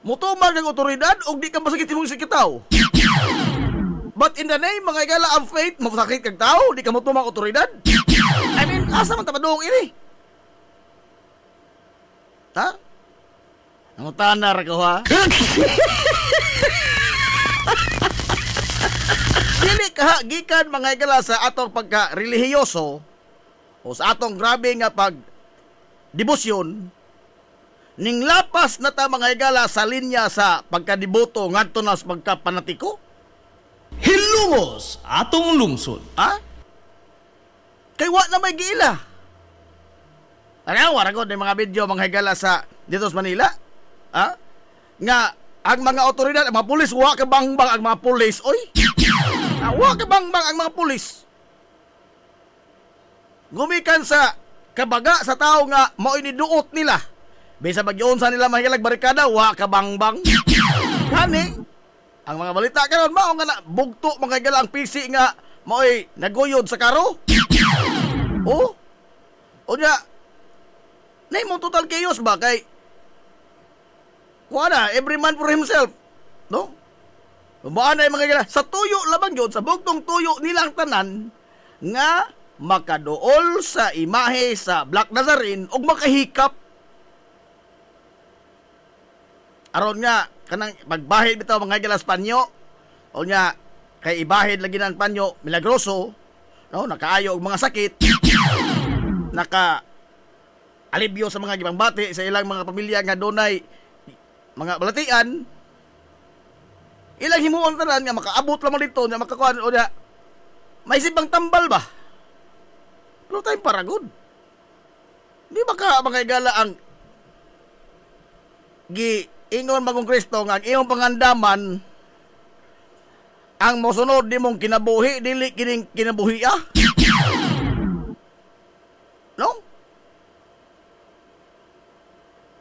Mutumag ang otoridad o di ka masakit imong isig tao. But in the name, mga igala of faith, masakit kag tao, di ka mutumag otoridad. I mean, asa man tapadong ini? Ha? Nangutanar ko ha? Dili ka gikan mga igala sa atong pagka-relihiyoso o sa atong grabe nga pag-debosyon, ning lapas na ta mga igala sa linya sa pagkadiboto ngadto na sa pagkapanatiko. Hilumos atong lungsod. Ha? Kay wa na may giila. Ano, waragod ng mga video mga igala sa dito sa Manila. Ha? Nga ang mga otoridad, ang mga pulis, wa ka bangbang ang mga pulis. Oy. Wa ka bangbang ang mga pulis. Gumikan sa kabaga sa tao nga mao iniduot nila. Bisa bagyoon sa nila mahilag barikada, wa ka bangbang. Kani, ang mga balita karon mao nga na bugto mga igala ang PC nga mao'y naguyod sa karo. Oh? O niya, na mo total chaos ba kay kuha na, every man for himself. No? Bumaan na yung mga igala. Sa tuyo labang yun, sa bugtong tuyo nilang tanan nga makadool sa imahe sa Black Nazarene o makahikap. Aron nga, kanang magbahid bitaw mga igala sa panyo, o nga, kay ibahid lagi ng panyo, milagroso, no? Nakaayo og mga sakit, naka alibyo sa mga gibang bati sa ilang mga pamilya nga donay mga balatian, ilang himuon tanan nga makaabot lamang dito nga makakuan o nga may sibang tambal ba? Pero tayong paragod. Di ba ka mga igala ang ingon bagong Kristo nga ang iyong pangandaman ang mosunod di mong kinabuhi dili kining kinabuhi no?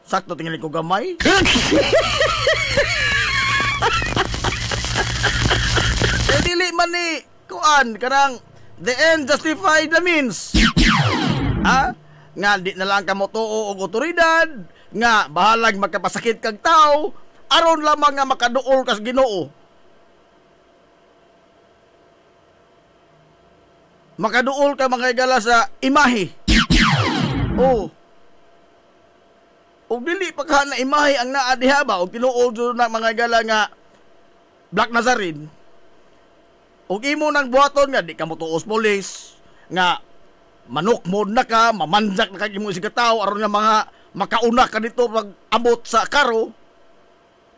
Sakto tingin ko gamay. Dili man ni kuan kanang the end justify the means. Ha? Nga di na lang kamo tuo og otoridad, nga bahalag magkapasakit kag tao, aron lamang nga makaduol kas Ginoo. Makaduol ka mga igala sa imahe. Oh. Og dili pa ka na imahe ang naa diha ba og tinuod na mga igala nga Black Nazarene. Og imo nang buhaton nga di ka motuos polis nga manok mod na ka, mamanjak na ka imo si katawo aron nga mga makauna ka dito pag abot sa karo.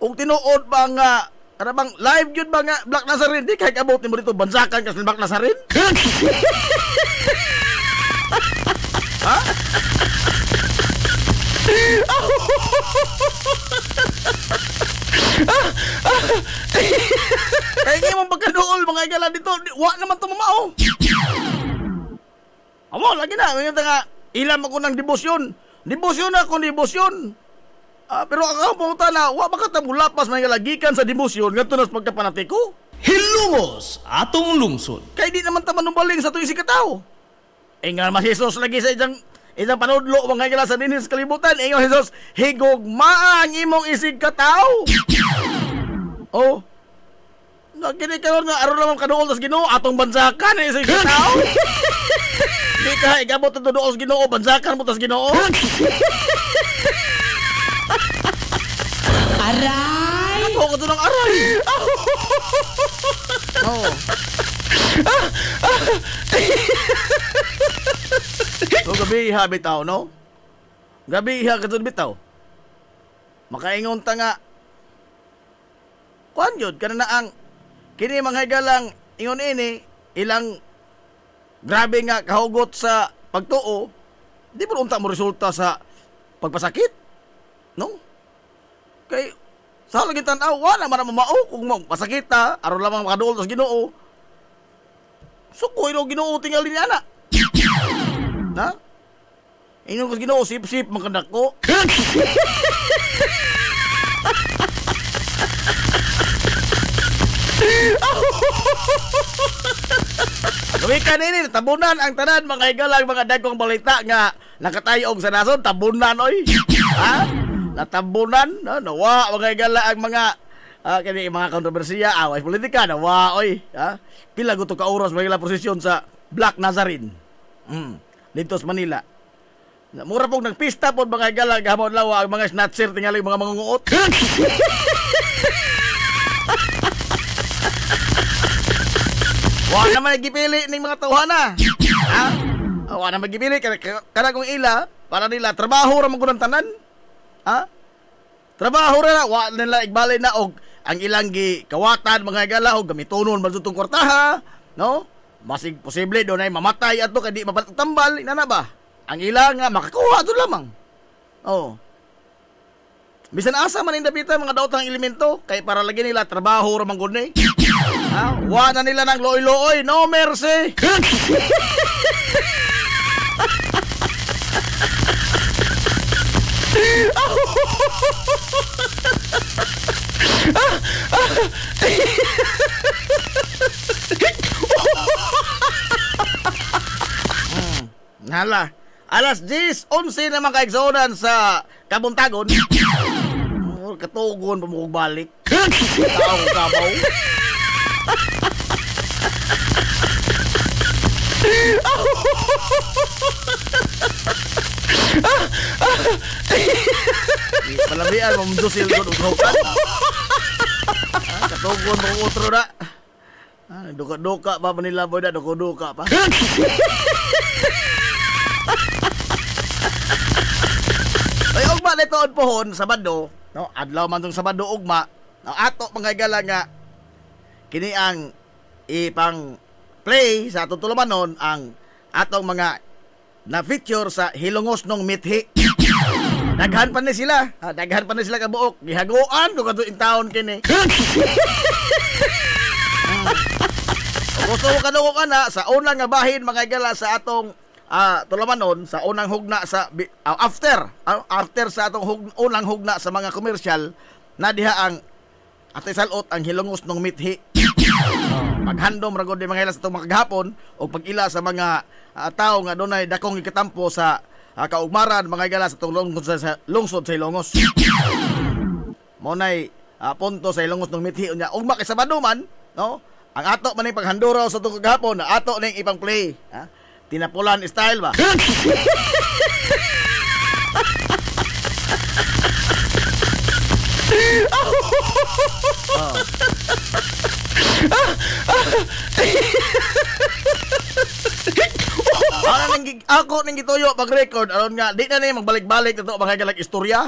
Og tinuod ba nga ano bang live yun ba nga Black Nazarene di kay abot nimo dito bansakan ka sa Black Nazarene? Ha? Kaya ngayon mong pagkadool mga igala dito, wa naman ito mamao. Amo, lagi na, ngayon nga, ilam ako ng debosyon. Debosyon ako, debosyon. Pero ako pumunta na, wa baka tamulapas mga lagikan sa debosyon, nga tunas pagkapanatiko. Hilumos atong lungsod. Kaya di naman taman nubaling sa tuwing si katao. Nga mas Jesus lagi sa isang panudlo mga igala sa dinis kalibutan. Nga Jesus, higugma ang imong isig katao. Oh, nagkini karon nga aron naman kaduol tas Ginoo atong bansakan isig katao. Di ka igabot to duol sa Ginoo, bansakan mo tas Ginoo. Aray! Ako ka to ng aray. Oh. So gabi iha bitaw, no? Gabi iha ka to bitaw. Makaingon ta nga kuan yun, kana na ang kini mga higalang ingon ini ilang grabe nga kahugot sa pagtuo, di ba unta mo resulta sa pagpasakit? No? Kay sa lagi tan-aw wala man na mamao kung pasakit ta aron lamang makaduol sa Ginoo. Sukoy no Ginoo tingali ni ana. Na? Ingon ko Ginoo sip-sip makanak ko. Gawikan ini tabunan ang tanan mga igalang mga dagkong balita nga nakatayog sa nason tabunan oy. Ha? natambunan, no? Nawa mga gala ang mga kini mga kontrobersiya, away politika, nawa oy, ha? Pila gusto ka oras mga posisyon sa Black Nazarene. Dito sa Manila. Mura pong nagpista po mga gala gahapon lawa ang mga snatcher tingali mga mangunguot. Wa naman nagipili ning mga tawhana. Ha? Wa naman nagipili kana kung ila para nila trabaho ra man tanan. Ha? Trabaho ra wa nila igbalay na og ang ilang kawatan mga gala og gamitonon man sutong kwartaha, no? Masig posible do nay mamatay ato kay di mabatambal inana ba? Ang ilang nga makakuha to lamang. Oh. Bisan asa man indapita mga daotang elemento kay para lagi nila trabaho ra man gud ni. Ha? Wa na nila nang looy-looy, no mercy. Hala, alas 10:11 naman kaigsonan sa Kabuntagon. Katugon pa mo balik. Tao kabaw. Palabian mo mdusil ko ugokan. Katugon mo utro na. Duka-duka pa nila boy na duka pa. Ay ugma nito on pohon Sabado, no? Adlaw man tong Sabado ugma. No, ato manggagala nga kini ang ipang play sa atong tulumanon ang atong mga na feature sa Hilongos nung Mithi. Daghan pa ni sila. Daghan pa ni sila kabuok. Gihaguan ko kadto in town kini. Gusto ko kadto kana sa unang nga bahin manggagala sa atong tulumanon sa unang hugna sa after sa atong unang hugna sa mga komersyal na diha ang atay salot ang Hilongos nung Mithi. Paghandom ra gud mga ila sa itong maghapon o pag-ila sa mga tao nga dunay dakong ikatampo sa kaugmaran mga igala sa itong lungsod sa Hilongos. Monay punto sa Hilongos nung Mithi unya ugma kay Sabado man, no? Ang ato man ning paghanduro sa itong kaghapon na ato ning ipang play, ha? Tinapulan style ba? Ako ning gituyo pag record aron nga di na ni magbalik-balik ato mga galag istorya.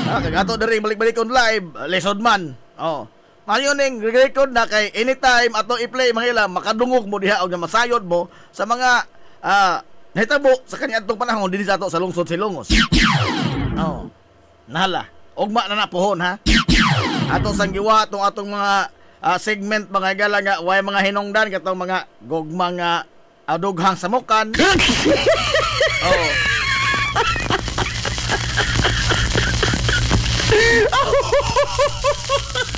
Kagato diri balik-balik on live lesson man. Oh. Mayo ning record na kay anytime ato i-play mga ila makadungog mo diha og masayod mo sa mga nahitabo sa kaniadtong panahon dinhi sa ato sa lungsod Silongos. Oh. Nahala. Ugma na napuhon ha. Ato sang giwa atong mga segment mga gala nga way mga hinungdan katong mga gugma nga dughang samukan. Oh.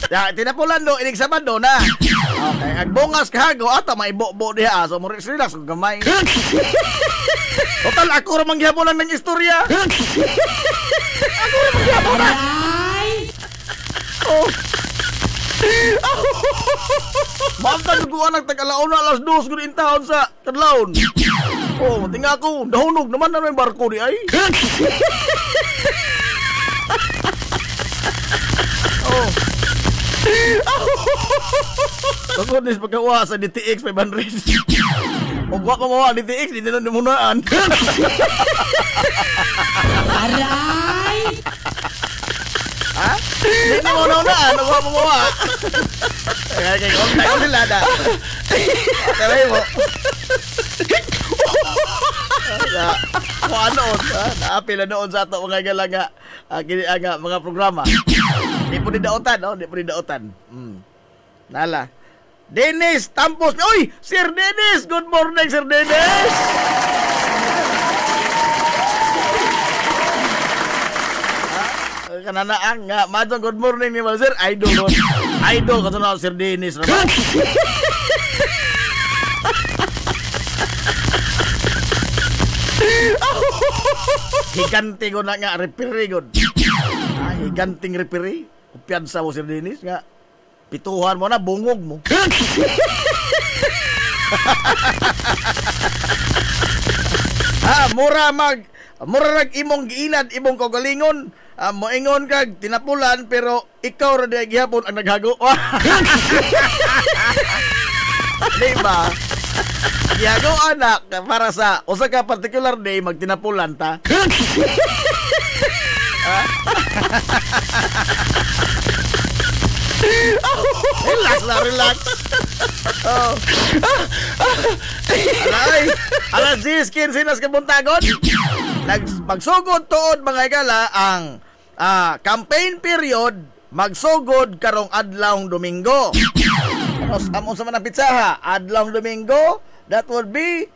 Ya, tinapulan do inig Sabado na. Okay, agbungas kahago ato maibo-bo diha so mo relax og gamay. Total ako ra man gihapon ng istorya. Ako ra man gihapon. Oh. Maka duguan ang tag-alaon na alas 2 gud in town sa Kadlawon. Oh, tinga ako dahunog naman na may barko di ay. Oh. Ako nis pagkawa sa DTX 500. Ug wa pa mo DTX di na munaan. Aray! Ha? Di mo na ano wa mo wa. Kaya kung tayo nila da. Taray mo. Ano naapil na noon sa ato mga galaga mga programa. Di po didaotan, no? Di po didaotan. Nala. Dennis Tampos. Uy, Sir Dennis. Good morning, Sir Dennis. Kananaang nga, madong good morning ni Sir. Idol. Idol ka na Sir Dennis. Higanti ko na nga, repirigon. Ay, ganting referee. Piyansa mo, Sir Dennis, nga. Pituhan mo na, bungog mo. Mura nag imong giinad, imong kagalingon. Moingon kag tinapulan, pero ikaw ra di gihapon ang naghago. Diba? Gihago anak para sa usa ka particular day magtinapulan ta. Relax. Alas 10:15 nas kabuntagon. Magsugod tuod mga igala ang campaign period magsugod karong adlawng Domingo. Amo sa manang pitsaha, adlawng Domingo, that would be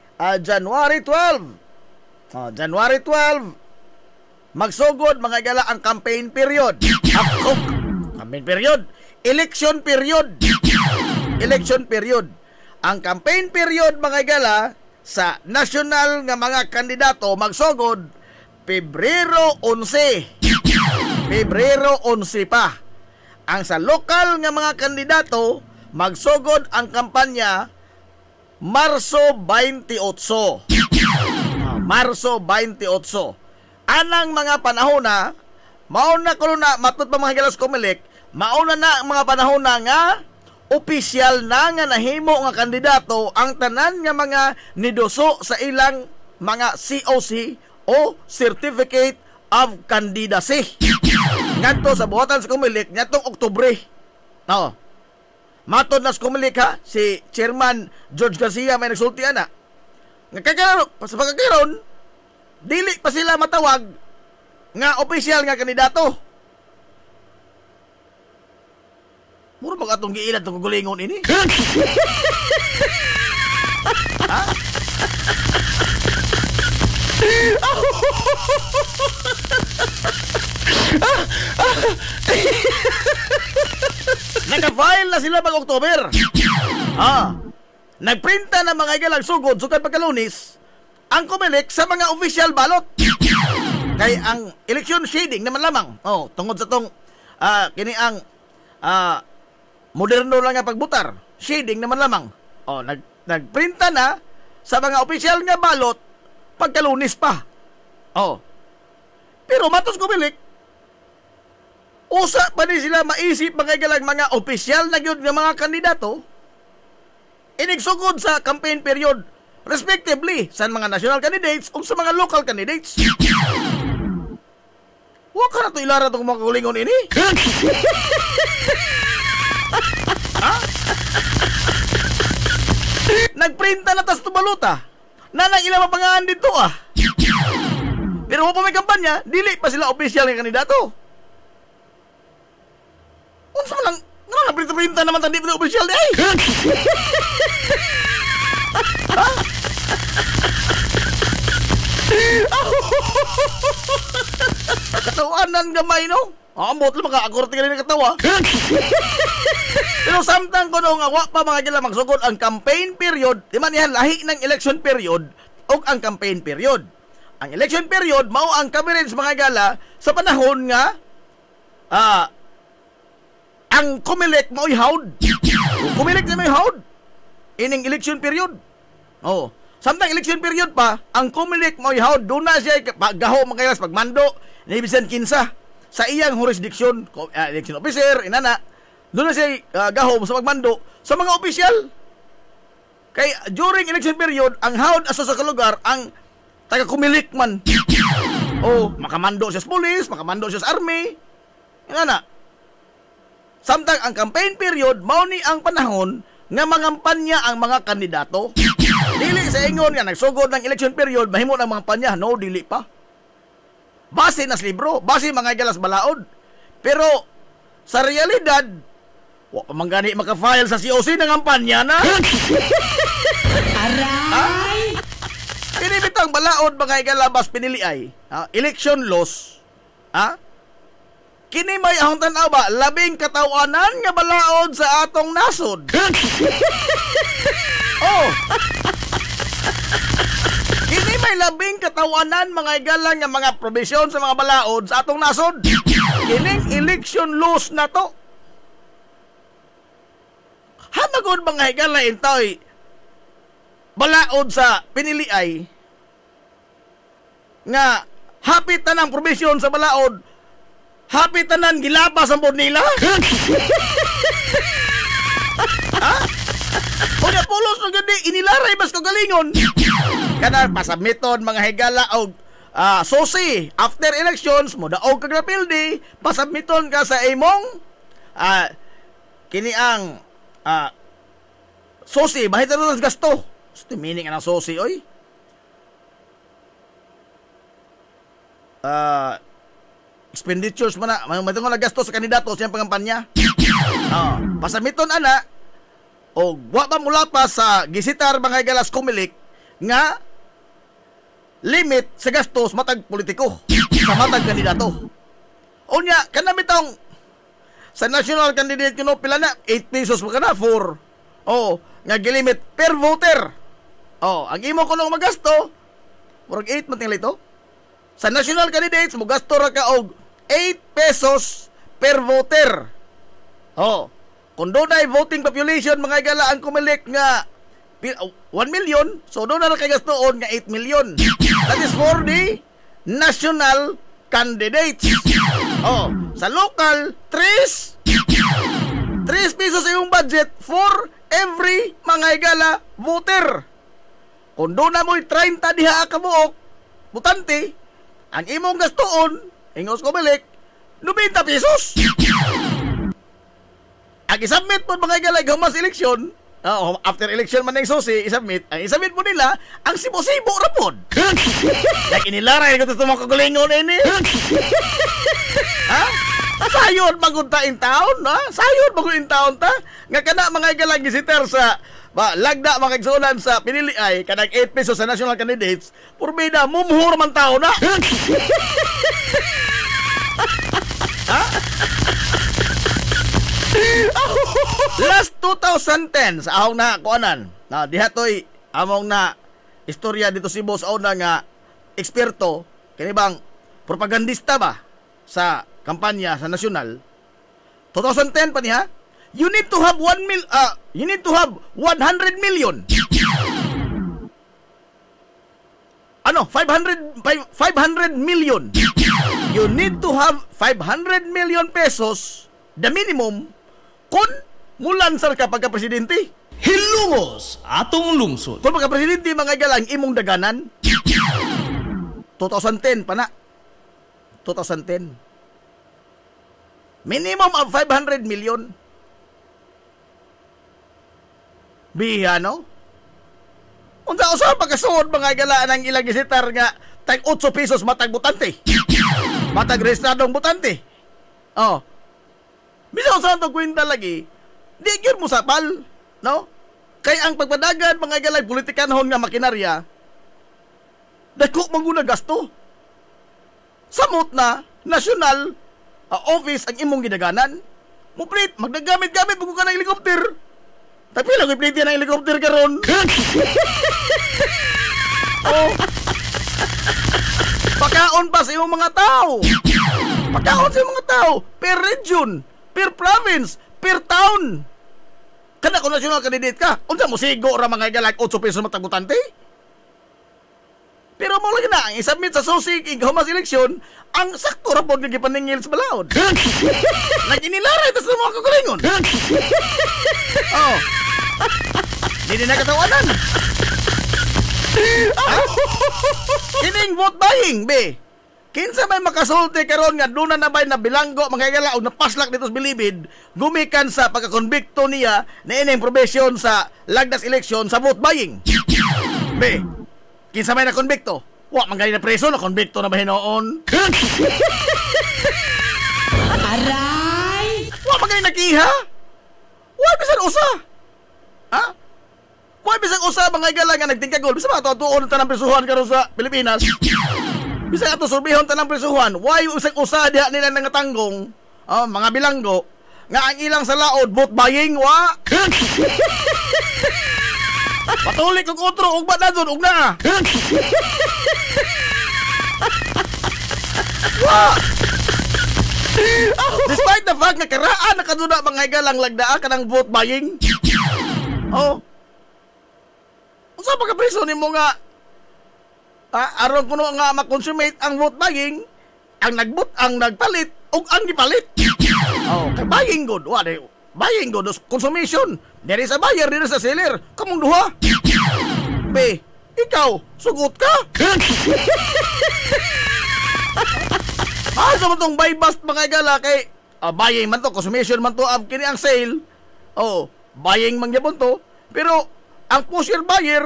January 12. January 12 magsugod mga igala ang campaign period. Campaign period. Election period. Ang campaign period mga igala sa national nga mga kandidato magsugod Pebrero 11 pa. Ang sa lokal nga mga kandidato magsugod ang kampanya Marso 28. Marso 28. Anang mga panahon na mauna ko na matut pa mga gilas kumilik, mauna na mga panahon na nga opisyal na nga nahimo nga kandidato ang tanan nga mga niduso sa ilang mga COC o Certificate of Candidacy. Ngadto sa buhatan sa kumilik ngatong Oktubre. Matod na sa kumilik ha, si Chairman George Garcia may nagsulti ana. Sa pagkakaroon, dili pa sila matawag nga opisyal nga kandidato. Mura bang atong giinad itong gulingon ini? Ha? Naka-file na sila pag October. Nagprinta ng mga igalang sugod pagkalunis ang kumilik sa mga official ballot. Kay ang election shading naman lamang. Tungod sa tong kini ang moderno lang nga pagbutar. Shading naman lamang. Nagprinta na sa mga official nga ballot pagkalunis pa. Pero matos kumilik, usa pa din sila maisip mga igalang mga official na gyud nga mga kandidato inigsugod sa campaign period respectively sa mga national candidates o sa mga local candidates. Wa ka na to ilara itong mga kulingon ini? Nagprinta na tas tubaluta. Nanang ilang mapangaan dito Pero wala pa may kampanya, dili pa sila official ng kandidato. Unsa man lang, nagprinta naman tandi pa official di ay. Katawanan gamay no? Ambot lang maka-akorte ka rin ng katawa. Pero samtang ko nung awa pa mga gila magsugod ang campaign period, di man yan lahi ng election period o ang campaign period. Ang election period, mao ang coverage mga gala sa panahon nga ang kumilik mao'y hawd. Kumilik na may hawd. Ining election period. Samtang election period pa, ang kumilik mao'y hawd. Doon na siya gaho mga kailas pagmando ni Bisan Kinsa sa iyang jurisdiction, election officer, inana. Doon na siya gaho sa pagmando sa mga opisyal. Kay during election period, ang hawd aso sa kalugar, ang taga-kumilik man. Makamando siya sa police, makamando siya sa army. Inana. Samtang ang campaign period, mao ni ang panahon nga mangampanya ang mga kandidato. Dili sa ingon nga nagsugod ng election period, mahimo ng mga panya. No, dili pa. Base nas libro, base mga galas balaod. Pero sa realidad, wa pa manggani maka-file sa COC ng kampanya na. Aray! Pinibitang balaod mga galabas pinili ay election laws. Kini may ahong tanaw ba, labing katawanan nga balaod sa atong nasod. Kini may Dunay labing katawanan mga igalang nga mga probisyon sa mga balaod sa atong nasod. Kining election laws na to. Hamagod mga higala intoy balaod sa piniliay nga hapit na ng probisyon sa balaod, hapit na ng gilabas ang bod nila. Ha? O na pulos na gandi inilaray bas kagalingon. Kana pasabmiton mga higala og susi after elections mo daog kag napildi, pasabmiton ka sa imong kini ang susi bahit na gasto. Ito meaning ang susi oy. Expenditures mo na matungkol na gasto sa kandidato sa pangampanya. Pasabmiton ana o wa ba mula pa sa gisitar mga galas kumilik nga limit sa gastos matag politiko sa matag kandidato. Unya kanabitong sa national candidate kuno pila na 8 pesos mo kana for nga gilimit per voter. Ang imo kuno magasto murag 8 man tingala ito. Sa national candidates mo gasto ra ka og 8 pesos per voter. Kung doon ay voting population mga igala ang kumilik nga 1 million, so doon na kay gastoon nga 8 million. That is for the national candidates. Sa local 3 pesos yung budget for every mga igala voter. Kung doon na mo'y 30 diha ka buok butante, ang imong gastoon ingos kumilik 90 pesos. Ang isubmit po mga igalag humas eleksyon, after election man ng susi, isubmit mo nila ang sibo-sibo rapod. Inilaray ko ito mga kagulingon ini. Sayod magunta in town, sayod magunta in town ta. Nga kana mga igalag gisiter sa lagda mga igsunan sa pinili ay kanang 8 pesos sa national candidates, purbida mumuhur man tao na. Last 2010 sa ahong na kuanan diha toy among na istorya dito si boss una nga eksperto kini bang propagandista ba sa kampanya sa nasyonal 2010 pa niya. You need to have 100 million. 500 million. You need to have 500 million pesos the minimum kung mulansar ka pagka-presidente. Hilungos atong lungsod. Kung pagka-presidente mga galang imong daganan 2010 pa na 2010 minimum of 500 million. Biha no? Unsa pagkasuod mga galaan ang ilang gisitar nga tag 8 pesos matag butante. Matag rehistradong butante. Bisan sa itong kwenta lagi, di yun mo sapal, no? Kaya ang pagpadagan, mga galay, politikanhon nga makinarya, dako manguna gasto. Samot na, national office ang imong gidaganan, muplit, magdagamit-gamit mo ka ng helicopter. Tapi lang iplit yan ang helicopter karon. Pakaon pa sa imong mga tao. Pakaon sa imong mga tao, per region, per province, per town. Kana kung national candidate ka, unsa mo sigo ra mga galag 8 pesos matagutante? Pero mo lagi na, ang isubmit sa SOSIC humas eleksyon, ang sakto ra pod nga gipaningil sa balaod. Naginilaray ta sa mga kagalingon. Hindi na katawanan. Kining vote buying, be. Kinsa may makasulti karon nga duna na bay na bilanggo mga gala og napaslak dito sa bilibid gumikan sa pagkakonbikto niya na ining probation sa lagdas eleksyon sa vote buying. Be, kinsa may na konbikto? Wa man gali na preso na konbikto na ba hinoon? Aray! Wa man gali nakiha? Wa bisan usa. Wa bisan usa mga gala nga nagtingkagol bisa ba tuon tanang presuhan karon sa Pilipinas? Bisa ato surbihon tanang presuhan, why usag usa diha nila nangatanggong mga bilanggo nga ang ilang sa laod vote buying wa. Patulik og otro ug badadon ug na. Despite the fact na karaan nakaduna mga higalang lagdaa ka ng vote buying. Oh. Unsa pa ka preso nimo nga aron kuno nga ma-consummate ang vote buying, ang nagpalit ug ang gipalit. Oh, kay buying good. Wa de buying good consumption. There is a buyer, there is a seller. Kamong duha. Be, ikaw sugot ka. Sa tong buy bust mga higala kay buying man to, consumption man to, kini ang sale. Oh, buying man gyapon to. Pero ang pusher buyer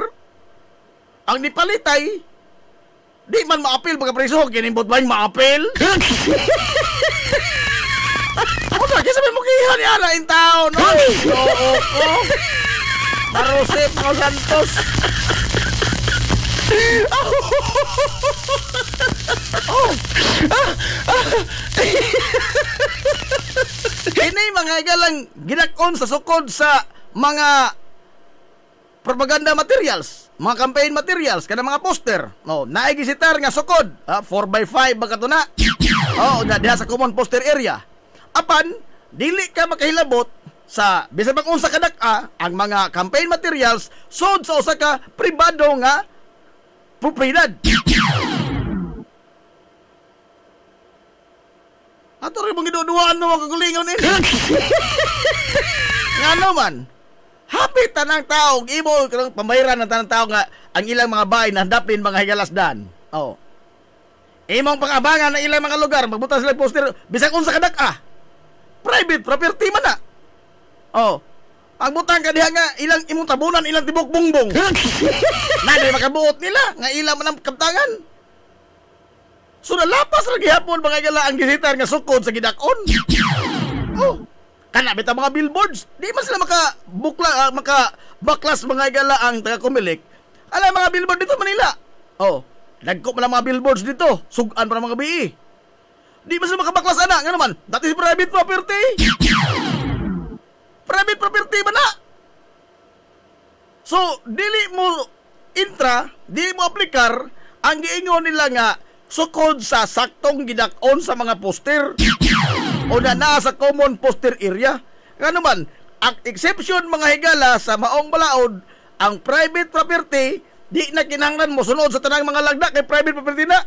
ang nipalitay di man ma-appeal pagka preso kini bot buying ma-appeal. Ano kaya sabi mo kihan ni ala in town? Oo. Marosep mga Santos. Kini mga higalang ginakon sa sukod sa mga propaganda materials, mga campaign materials, kada mga poster. No, naigisitar nga sukod, 4x5 baka to na. Oh, diha sa common poster area. Apan dili ka makahilabot sa bisan pang unsa kadak-a ang mga campaign materials sud sa usa ka pribado nga propriedad. Ato rin mong giduduaan mo kagulingon ini. Nga naman, hapit tanang tao, imo kanang pambayaran ng tanang tao nga ang ilang mga bahay na handapin mga higalasdan. Oh. Imong pangabangan ng ilang mga lugar, magbuta sila poster, bisag unsa kadak-a. Private property man na. Oh. Ang butang ka diha nga ilang imong tabunan, ilang tibok bongbong. Nadi makabuot nila nga ilang man ang kaptangan. So nalapas ra gihapon mga higala ang gisitar nga sukod sa gidakon. Oh. Kana bitaw mga billboards, di man sila maka baklas mga higala ang taga Comelec. Ala mga billboard dito Manila. Oh. Nagko man mga billboards dito, sugan para mga BI. Di ba sila makabaklas ana nga naman? Dati private property. Private property ba na? So, dili mo aplikar ang giingon nila nga sukod sa saktong gidakon sa mga poster o na sa common poster area. Nga naman, ang exception mga higala sa maong balaod, ang private property, di na kinahanglan mo sunod sa tanang mga lagda kay private property na.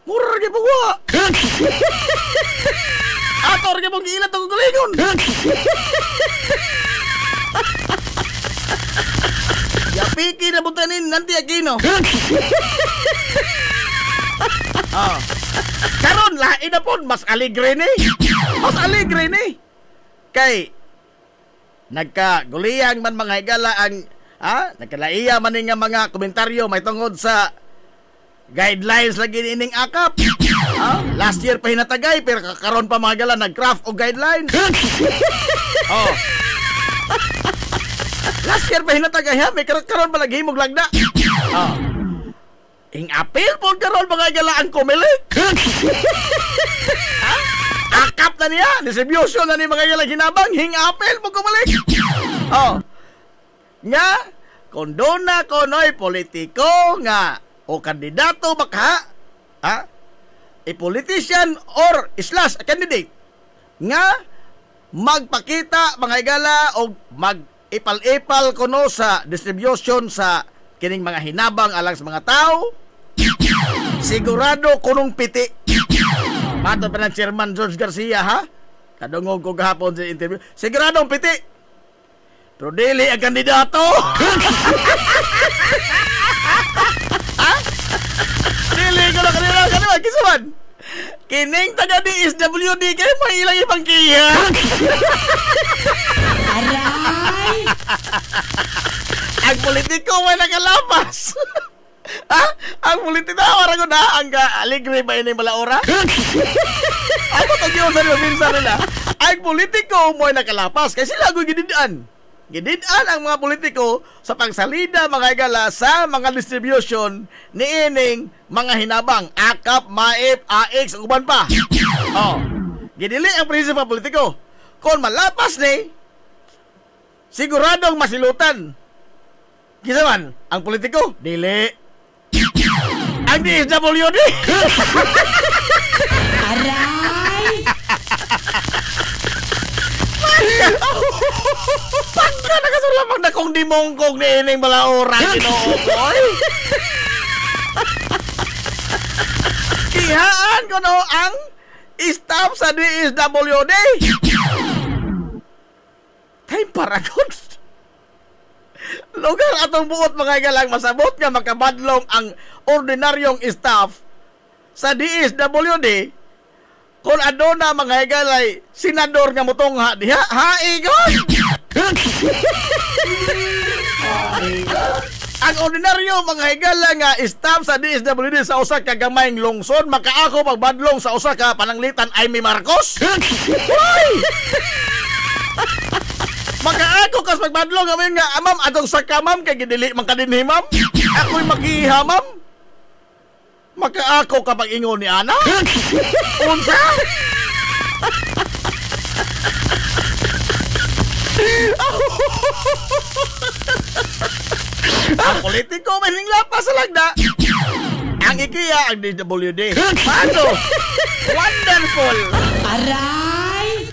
Mura rin po wa. Ato rin pong giilat ang gulingon. Yapiki na butanin nanti Aquino. Karon lain na po, mas aligre ni. Mas aligre ni. Kay nagkaguliyang man mga higala ang nagkalaiya man nga mga komentaryo may tungod sa guidelines lagi ining akap. Last year pa hinatagay pero karon pa mga higala nag-craft og guidelines. Last year pa hinatagay ha, may karon pa lagi himog lagda. Ing appeal po karon mga higala ang Comelec. Akap na niya, distribution na ni mga higala hinabang, hing appeal po Comelec. Nga kondona konoy politiko nga o kandidato baka a politician or / a candidate nga magpakita mga higala o mag-ipal-ipal kuno sa distribution sa kining mga hinabang alang sa mga tao, sigurado kunong piti. Mato pa ng Chairman George Garcia ha, kadungog ko gahapon sa interview, siguradong piti pero dili ang kandidato. Dili ko lang kanina kisuman. Kining taga DSWD kay may ilang ibang kiya. Aray! Ang politiko may nakalapas. Ang politiko wala ko na ang aligre ba ini malaora? Ako tagyo sa minsan nila. Ang politiko may nakalapas kasi sila ako'y gididaan. Gididaan ang mga politiko sa pagsalida mga higala sa mga distribution ni ining mga hinabang akap, maip, AX ug uban pa. Gidili ang prinsipyo ng politiko. Kung malapas ni siguradong masilutan. Kisa man ang politiko dili. Ang DSWD. Aray! Pagka nakasulamang na kung di mongkog ni ining balaoran kinookoy. Kihaan ko no ang staff sa DSWD. Time para good. Lugar atong buot mga igalang masabot nga makabadlong ang ordinaryong staff sa DSWD kung aduna mga igalay senador nga motong diha haigon. Ang ordinaryo mga higala nga staff sa DSWD sa usa ka gamayng lungsod makaako pagbadlong sa usa ka pananglitan Amy Marcos. Hoy! Makaako kas pagbadlong amin nga amam atong sa kamam kay gidili man kadinhi ma'am. Ako'y makiha ma'am. Makaako kapag ingon ni ana. Unsa? Ang politiko may lapas sa lagda. Ang IKEA ang DWD. Paano? Wonderful. Aray!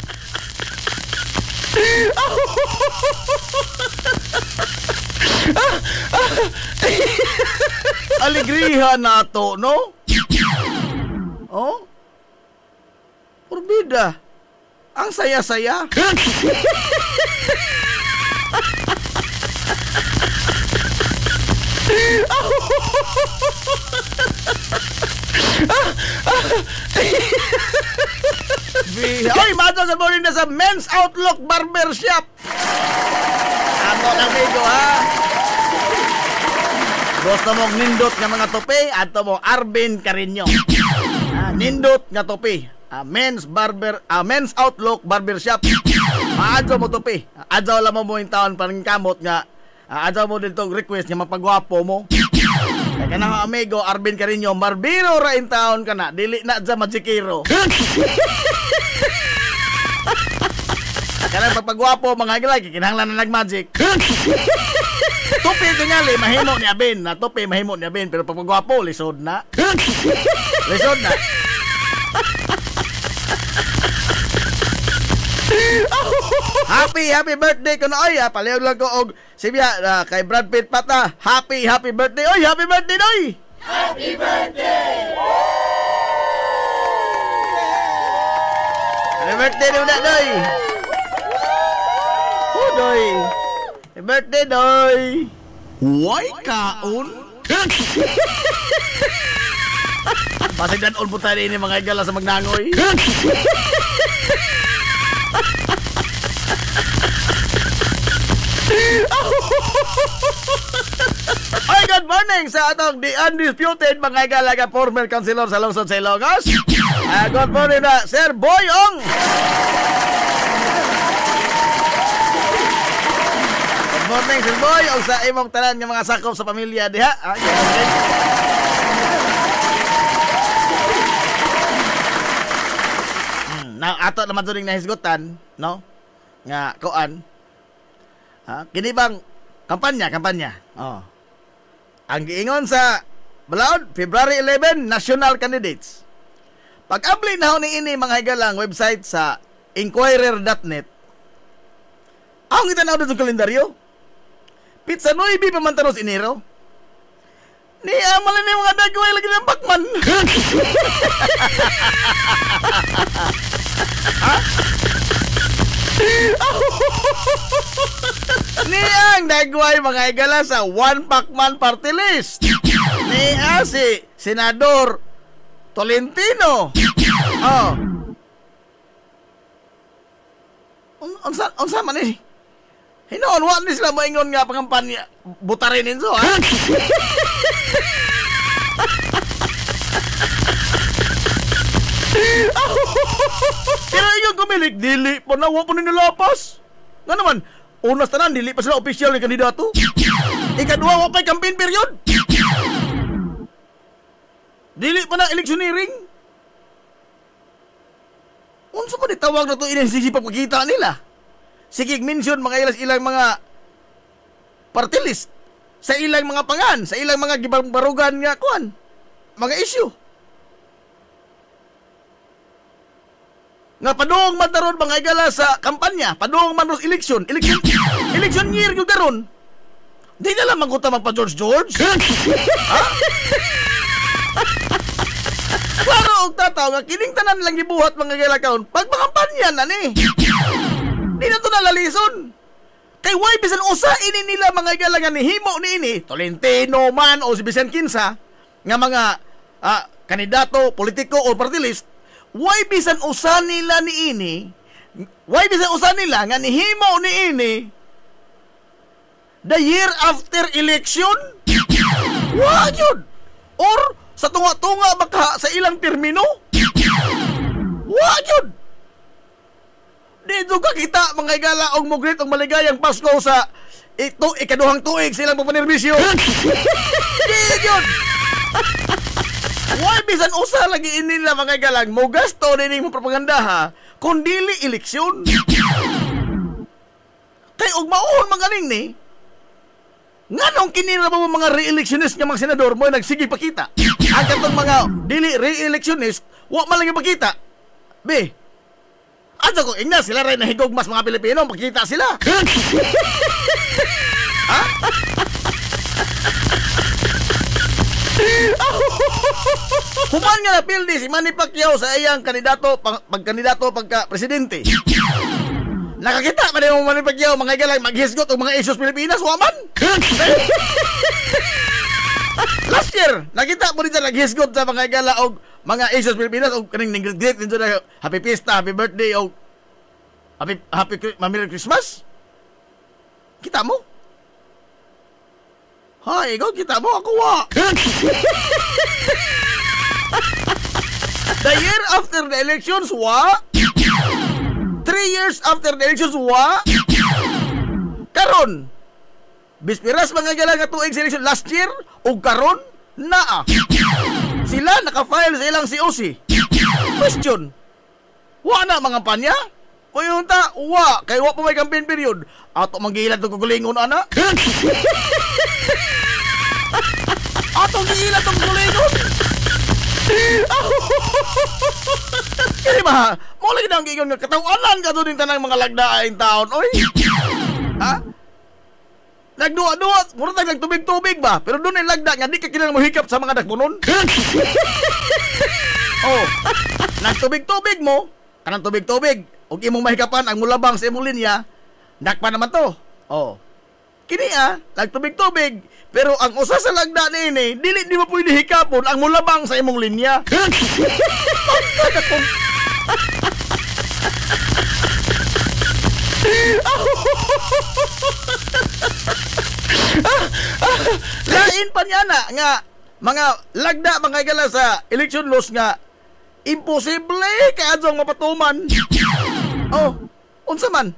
Aligriha na to, no? Oh? Purbida. Ang saya-saya. Oy, madto sa morning na sa Men's Outlook Barbershop. Amo ng amigo, ha? Gusto mong nindot nga mga topi, ato mo Arvin Carino. Nindot nga topi. Men's Outlook Barbershop. Adto mo topi. Adto lang mo yung taon parang kamot nga. Adto mo dito request nga mapagwapo mo. Kaya ka na amigo, Arvin Carino, barbero ra in town ka na. Dili na dyan magikiro. Kaya pagpagwapo mga higala, kinahanglan na nag-magic. Tupi tingali, mahimo ni Abin. Na tupi, mahimo ni Abin. Pero pagpagwapo, lisod na. Lisod na. Happy birthday ko na oy. Palihog lang ko og sibiya kay Brad Pitt pata. Happy birthday. Oy, happy birthday doy. Happy birthday. Happy birthday doy. Oh doy. Happy birthday doy. Why kaon? Pasagdan on puta ini mga igala sa magnangoy. Ay, good morning sa atong The Undisputed mga igalaga former councilor sa lungsod sa Ilocos. Good morning na Sir Boyong. Good morning Sir Boy o sa imong tanan nga mga sakop sa pamilya diha. Good morning. Na ato naman during nahisgutan, no? Nga kuan. Kini bang kampanya. Oh. Ang giingon sa Balaod, February 11, national candidates. Pag-apply na ni ini mga higalang website sa inquirer.net. Ang itanaw dito sa kalendaryo. Pizza 9 pamantanos Enero. Ni amal ni mga dagway lagi ng bakman. Niyang dagway mga igala sa One Pacman Party List. Niya si Senador Tolentino. Oh. Unsa man ni? Hinoon wa ni sila moingon nga pangampanya butarin inso ha. Pero yung kumilik, dili po na, wala po nilapas. Nga naman, unas tanan, dili pa sila official ni kandidato. Ikadua, wala pa'y campaign period. Dili pa na electioneering. Unsa pa ditawag na ito inisisi pagkakita nila? Sige, mention mga ilang mga party list. Sa ilang mga pangan, sa ilang mga gibarugan nga kuan. mga issue. Nga padung man daron mga igala sa kampanya, padung man ros election year gyud karon. Di na lang maguta magpa George. Ha? Klaro og tataw nga kining tanan lang gibuhat mga igala karon pagpakampanya na ni. Di na to nalalison. Kay why bisan usa ini nila mga igala nga nihimo niini, Tolentino man o si Bisan Kinsa nga mga kandidato, politiko o party list, why bisan usa nila niini, why bisan usa nila nga nihimo niini the year after election? Wa yun. Or sa tunga-tunga baka sa ilang termino? Wa yun. Dito ka kita mga igala og mugrit og maligayang Pasko sa ikaduhang tuig silang pagpanerbisyo. Di yun. Why bisan usa lagi inila mga igalang mo gasto din mo propagandaha kung dili eleksyon. Kay og maon magaling ni nganong kinira mo mga re-electionist nga mga senador mo nagsige pakita. Ang katong mga dili re-electionist wa man lang ipakita. Be, ato ko ingna sila rin nahigog mas mga Pilipino makita sila. Ha? Human nga napildi si Manny Pacquiao sa iyang kandidato pagka presidente. Nakakita man yung Manny Pacquiao mga igalang maghisgot og mga issues Pilipinas waman. Last year nakita mo dito naghisgot sa mga igala og mga issues Pilipinas og kaning nag-greet dito na happy fiesta, happy birthday og happy Merry Christmas. Kita mo? Hay, ikaw kita mo ako wa. The year after the elections wa. 3 years after the elections wa. Karon bispiras mga igala nga tuig sa election last year ug karon naa. Sila naka-file sa ilang COC. Question. Wa na mga panya? Kung ta, wa. Kay wa pa may campaign period. Ato manggilan itong kugulingon, ana. Ato manggilan itong kugulingon. Kaya ba, mo lagi na ang gigon nga katawanan ka doon yung tanang mga lagdaing taon. Oy. Ha? Nagduwa-duwa, muna tayo nagtubig-tubig ba? Pero doon ay lagda nga, di ka kinang mahikap sa mga dakpunon. Oh, nagtubig-tubig mo, kanang tubig-tubig, huwag imong mahikapan ang mulabang sa imong linya, dakpa naman to. Oh, kini nagtubig-tubig, pero ang usa sa lagda ni dili di mo pwede hikapon ang mulabang sa imong linya. Lain pa niya na nga mga lagda mga igala sa election laws nga imposible kay adtong mapatuman. Oh, unsa man?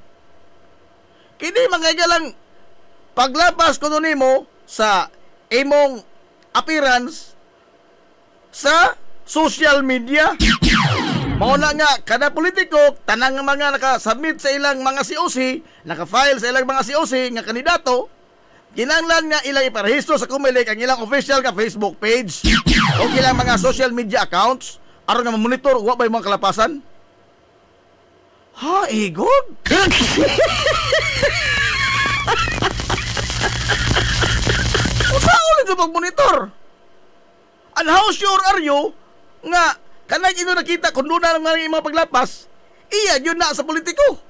Kini mga igalang paglapas kuno nimo sa imong appearance sa social media. Mauna nga, kada politiko, tanang mga nakasubmit sa ilang mga COC, nakafile sa ilang mga COC nga kandidato, kinanglan nga ilang iparehistro sa Comelec ang ilang official ka Facebook page o ilang mga social media accounts aron nga mamonitor wa bay mga kalapasan. Ha, igod? Usa ulit sa pag-monitor? And how sure are you nga kanay ito nakita kung doon na mga paglapas, iya yun na sa politiko.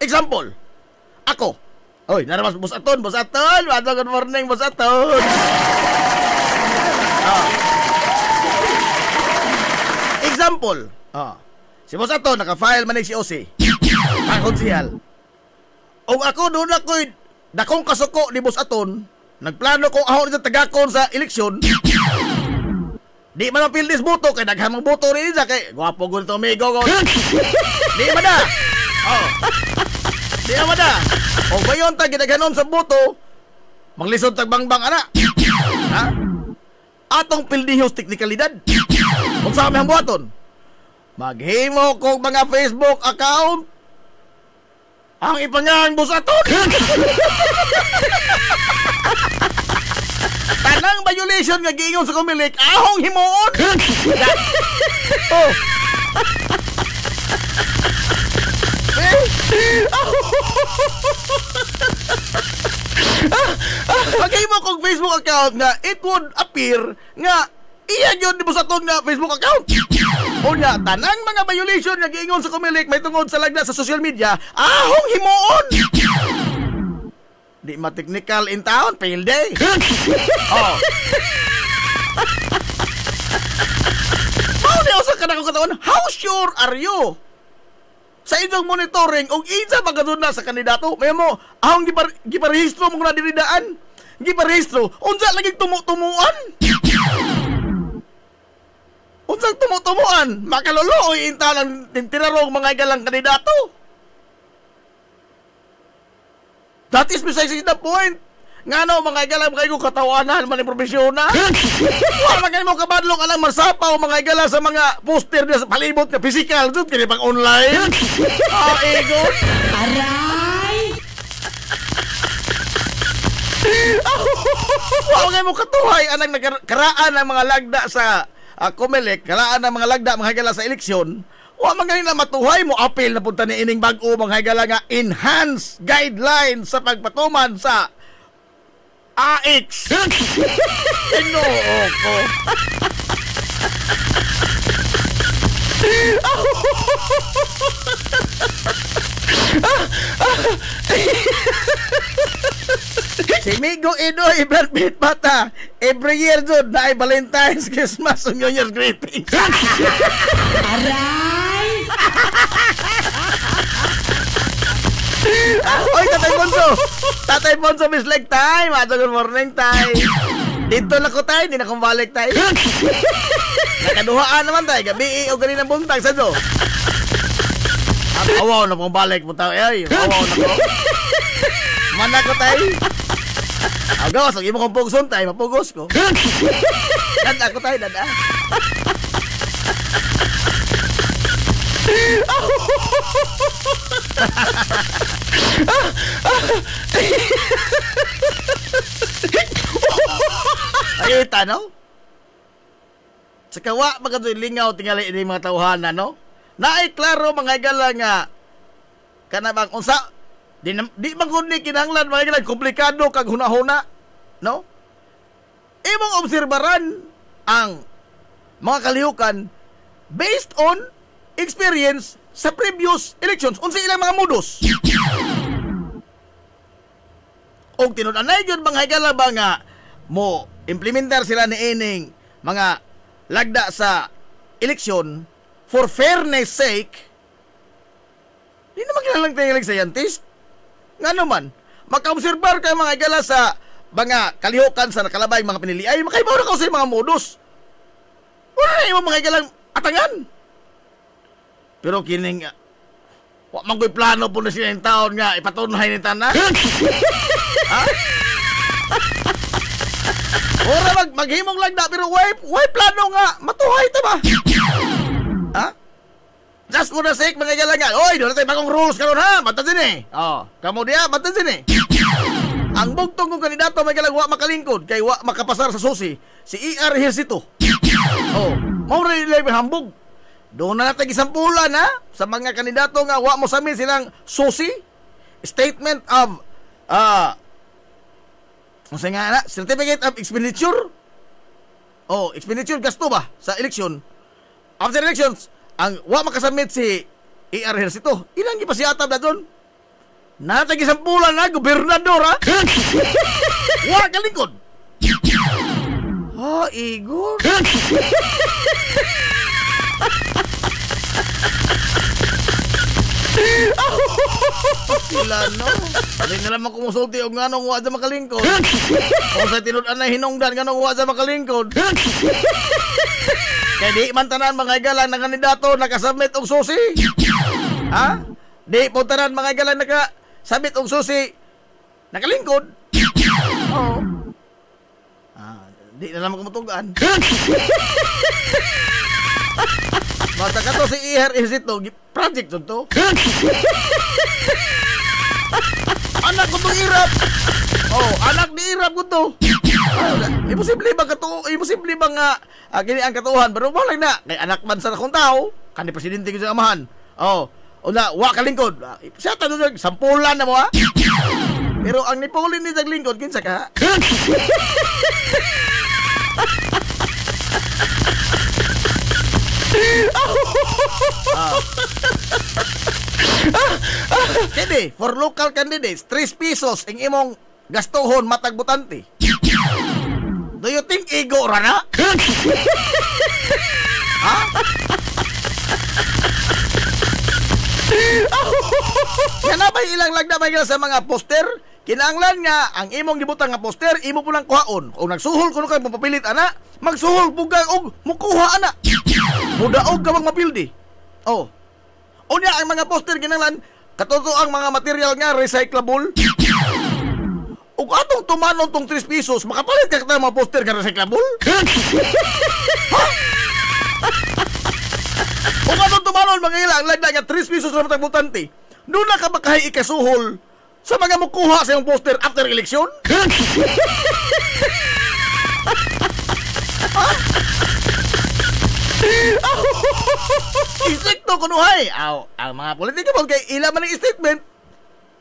Example, ako. Oy, naramas Boss Aton. Good morning, Boss Aton. Example, si Boss Aton naka-file man si OC. Ang konsihal. O ako doon ako'y dakong kasuko ni Boss Aton, nagplano kong ahon sa tagakon sa eleksyon. Di man ang pildis buto kay daghang mga buto rin siya kay gwapo gun to amigo ko. Di man na. Oh. Di man na. O bayon ta gidaghanon sa buto maglisod tag bangbang ana. Ha? Atong pildihos teknikalidad. Unsa may hambuaton? Maghimo kog mga Facebook account ang ipangang Boss Aton. Tanang violation nga giingon sa Comelec, ahong himuon. Oh. Pagay mo kong Facebook account nga it would appear nga iya yun di mo sa tong nga Facebook account. O nga, tanang mga violation nga giingon sa Comelec may tungod sa lagda sa social media, ahong himuon. Di ma-technical in town, fail day. Oh. Mauni usa ka na kong katawan, how sure are you? Sa inyong monitoring, kung isa magkadun na sa kandidato, may mo, ahong giparehistro mo na diridaan. Giparehistro, unsa lagi tumu-tumuan. Unsang tumu-tumuan, makalolo o intalang tintirarong mga igalang kandidato. That is precisely the point. Nga no, mga igalang mga igong katawanan, mali profesyonan. Wala mga mo kabadlong alang marsapaw mga igala sa mga poster na sa palibot na physical. Doon kaya pang online. Igo. Aray! Wala mo katuhay anang karaan ng mga lagda sa Comelec, karaan ng mga lagda mga igala sa eleksyon. Wala mga na matuhay mo appeal na punta ni ining bag-o mga igala nga enhanced guidelines sa pagpatuman sa AX. Inoo ko. Si Migo Idoy, Brad Pitt Bata, every year dun na ay Valentine's, Christmas, New Year's greetings. Aray! Oy, Tatay Ponso, Miss Leg Tay, good morning Tay. Dito na ko Tay, di na kong balik Tay. Nakaduhaan naman Tay, gabi o galing ng buntag sa do. At awaw na kong balik mo Tay, ay, awaw na ko. Mana ko Tay. Agawas, ang imo kong pugson Tay, mapugos ko. Dada ko Tay, dada. Ay, no? Sa kawa, magkato'y lingaw tingali ini mga tauhana, no? Naay klaro mga igala nga kanabang unsa di magkundi kinahanglan mga igala komplikado kag hunahuna, no? Imong obserbaran ang mga kalihukan based on experience sa previous elections. Unsa ilang mga modus? Og tinud-anay gyud mga higala ba nga mo implementar sila ni ining mga lagda sa eleksyon for fairness sake. Di naman kinalang tayo scientist. Nga naman, maka-observar kayo mga higala sa mga kalihukan sa nakalabay mga pinili ay makaibaw na kasi mga modus. Wala na yung mga higala atangan. Pero kining wa man ko'y plano po na sila yung taon nga ipatunhay ni tanan. Ha? Ora maghimong lagda pero why plano nga matuhay ta ba? Ha? Just for the sake mga galangan. Oy, doon tayo bagong rules karon ha. Basta din eh. Oh, kamo dia basta din eh. Ang bugtong kong kandidato mga galang wa makalingkod kay wa makapasar sa susi si ER Hirsito. Oh, mao ra nila hambog. Doon na natin isampulan ha sa mga kandidato nga wa mo samin silang susi statement of certificate of expenditure. Oh, expenditure gasto ba sa eleksyon? After elections, ang wa makasubmit si ER Hirsito. Ilang gipasiatab na doon? Natin isampulan na gobernador ha. Wa kalingkod. Ha, Igor. Pilano. Hindi na naman kumusulti o nga nung wad sa makalingkod. O sa tinudan na hinungdan nga nung wad sa makalingkod. Kaya di man tanan mga igalan ng kandidato nakasubmit og susi. Ha? Di po tanan mga igalan nakasubmit og susi nakalingkod. Oo. Di na naman kumutugan. Basta ka to si ER Hirsito project to. Anak ko itong Irap. Oh, anak ni Irap ko to. Imposible ba nga gini ang katuhan, pero wala na kay anak man sa akong tao, kanhi presidente ko sa amahan. Oh, una wa ka lingkod. Siya tanong sampulan na mo ha. Pero ang nipulin ni taglingkod kinsa ka? Kini, for local candidates, 3 pesos ang imong gastuhon matag butante. Do you think ego ra na? Ha? Yan na ba ilang lagda ba sa mga poster? Kinanglan nga ang imong gibutang nga poster imo pulang kuhaon. Kung nagsuhol kuno kay mapapilit ana, magsuhol bugang og mukuha ana. Mudaog ka bang mapildi. Oh. Unya ang mga poster kinanglan katuto ang mga material nga recyclable. Ug atong tumanon tong 3 pesos, makapalit ka ng mga poster nga recyclable? Ha? Ug atong tumanon mga ilang lagda nga 3 pesos ra matag butante. Doon na ka makahay ikasuhol sa mga mukuha sa iyong poster after election? Ha? Istrikto kunuhay. Ang mga politika mo kay ila man ang statement.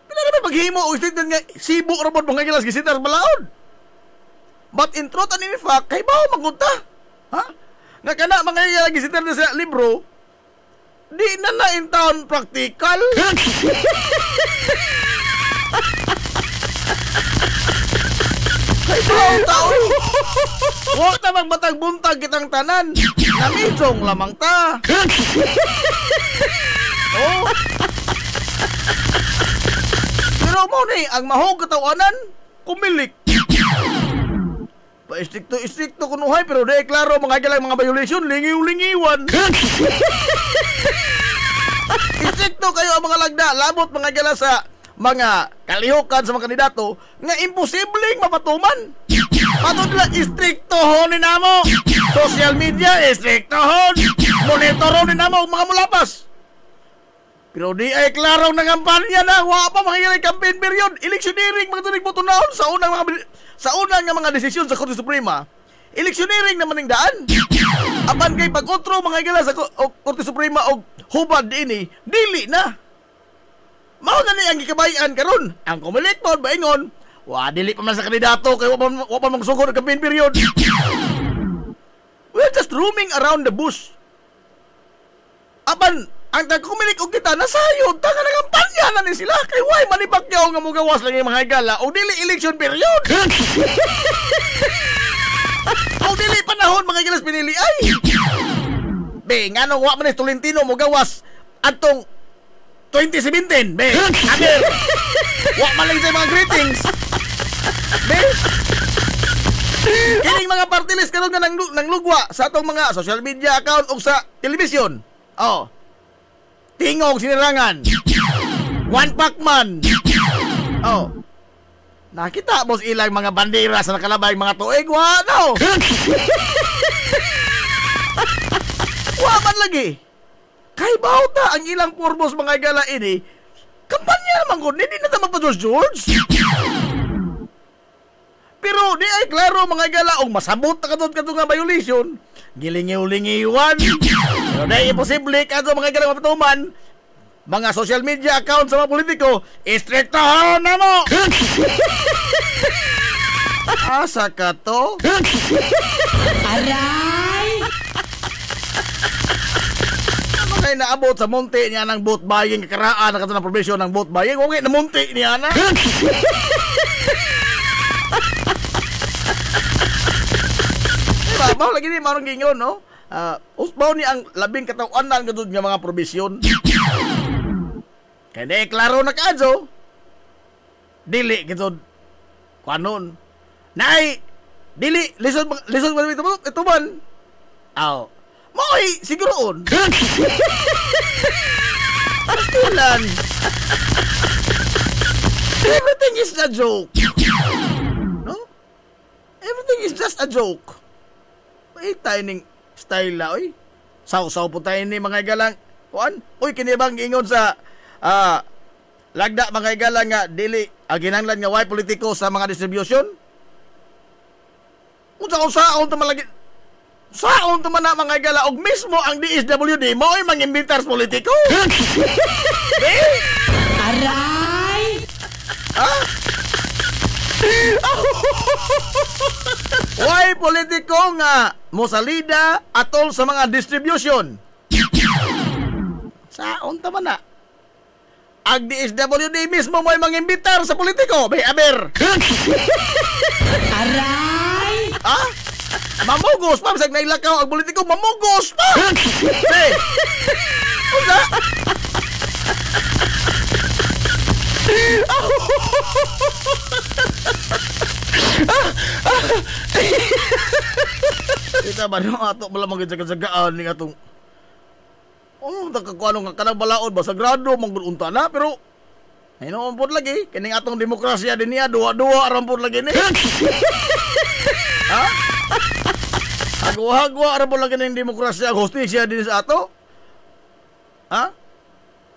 Pinaraman maghimo o statement nga Cebu ra pod mga gilas gisitar balaod. But in truth and in fact, kay bao mangunta? Ha? Nga kana mga gilas gisitar na sa libro, di na na in town practical. Kay bao tao. Wa ta bang batag buntag kitang tanan. Namidsong lamang ta. Oh. Pero mo ni ang mahog katawanan kumilik. Pa-istikto kunuhay pero di klaro mga galang mga violation lingiw-lingiwan. Istikto kayo ang mga lagda labot mga gala sa mga kalihukan sa mga kandidato nga imposibleng mapatuman. Patod nila istriktohon ni namo. Social media istriktohon. Monitoron ni namo mga mulapas. Pero di ay klaro ng kampanya na wa pa mga campaign period. Electioneering mga tunig mo tunahon sa unang nga mga desisyon sa Korte Suprema. Electioneering naman ang daan. Apan kay pag-utro mga gala sa Korte Suprema og hubad ini, dili na. Mao na ni ang gikabayan karon. Ang kumilik pod baingon, wa dili pa man sa kandidato kay wa pa magsugod ang campaign period. We're just roaming around the bush. Apan ang tagkumilik og kita nasayod ta nga kampanya na ni sila kay why manipakyaw nga mugawas lang yung mga higala o dili election period. O dili panahon mga gilas pinili ay. Be ngano wa man ni Tolentino mugawas adtong 2017 be. Aber. Wa man lang sa mga greetings. Be. Kining mga party list karon nga nanglugwa sa atong mga social media account o sa television. Oh. Tingog sinirangan. One Pacman. Oh. Nakita mo ilang mga bandera sa nakalabay mga tuig. Wa no. Wa man lagi. Kay bauta ang ilang purpose mga gala ini. Kampanya naman ko. Hindi na ta magpa-George. Pero di ay klaro mga gala o masabot na katong nga violation. Gilingiw-lingiwan. Pero di imposible kato mga gala mapatuman. Mga social media account sa mga politiko, istriktohon na mo. Asa ka to? Aray! Ano kayo naabot sa munti niya ng vote buying kakaraan na kato ng probation ng vote buying? Okay, na munti niya na. Bawa lagi ni marong gingon, no? Bawa ni ang labing katawanan katod nga mga probisyon. Kaya di klaro na kaadso. Dili katod kanon. Nay, dili lisod ito man. Aw. Moy siguroon. Pastilan. Everything is a joke. No? Everything is just a joke. Ay, tayo ning style la, oy. Saw-saw po tayo ni mga galang. Kuan? Uy, kinibang ingon sa lagda mga galang nga dili ang ginanglan nga way politiko sa mga distribution. Unsa-unsaon ta malagi. Saon ta man na mga higala og mismo ang DSWD mo ay mangimbitars politiko. Aray! Ha? Way politiko nga mosalida atol sa mga distribution. Saon ta man na? Ang DSWD mismo mo ay mangimbitar sa politiko, bay aber. Aray! Ha? Mamugos pa bisag nailakaw ang politiko, mamugos pa. Hey. Unsa? Kita ba no ato bala magjaga-jagaan ni atong nakakuano nga kanang balaod ba sagrado manggununta na pero ay noon pod lagi kining atong demokrasya din niya duwa-duwa aram pod lagi ni. Ha? Agwa-agwa aram pod lagi ning demokrasya hostisya din sa ato. Ha?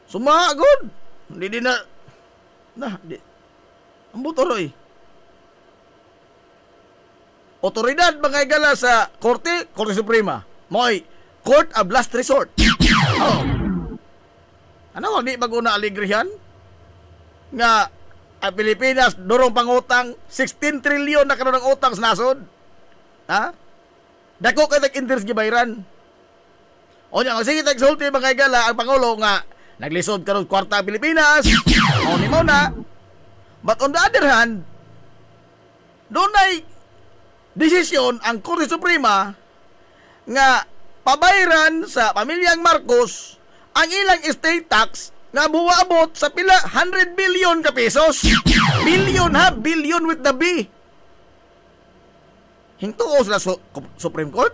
Sumagod. Hindi din na di. Ambot oroy. Otoridad mga higala sa Korte Suprema. Mo'y Court of Last Resort. Oh. Ano di baguna aligrihan? Nga ang Pilipinas durong pangutang 16 trilyon na karon ng utang sa nasod. Ha? Dako kay tag-interest gibayran. O nya sige tag-sulti mga higala ang pangulo nga naglisod karon kwarta ang Pilipinas. O ni mo na. But on the other hand, doon ay desisyon ang Korte Suprema nga pabayran sa pamilyang Marcos ang ilang estate tax nga buwaabot sa pila 100 billion ka pesos. Billion ha, billion with the B. Hintuo sa Supreme Court?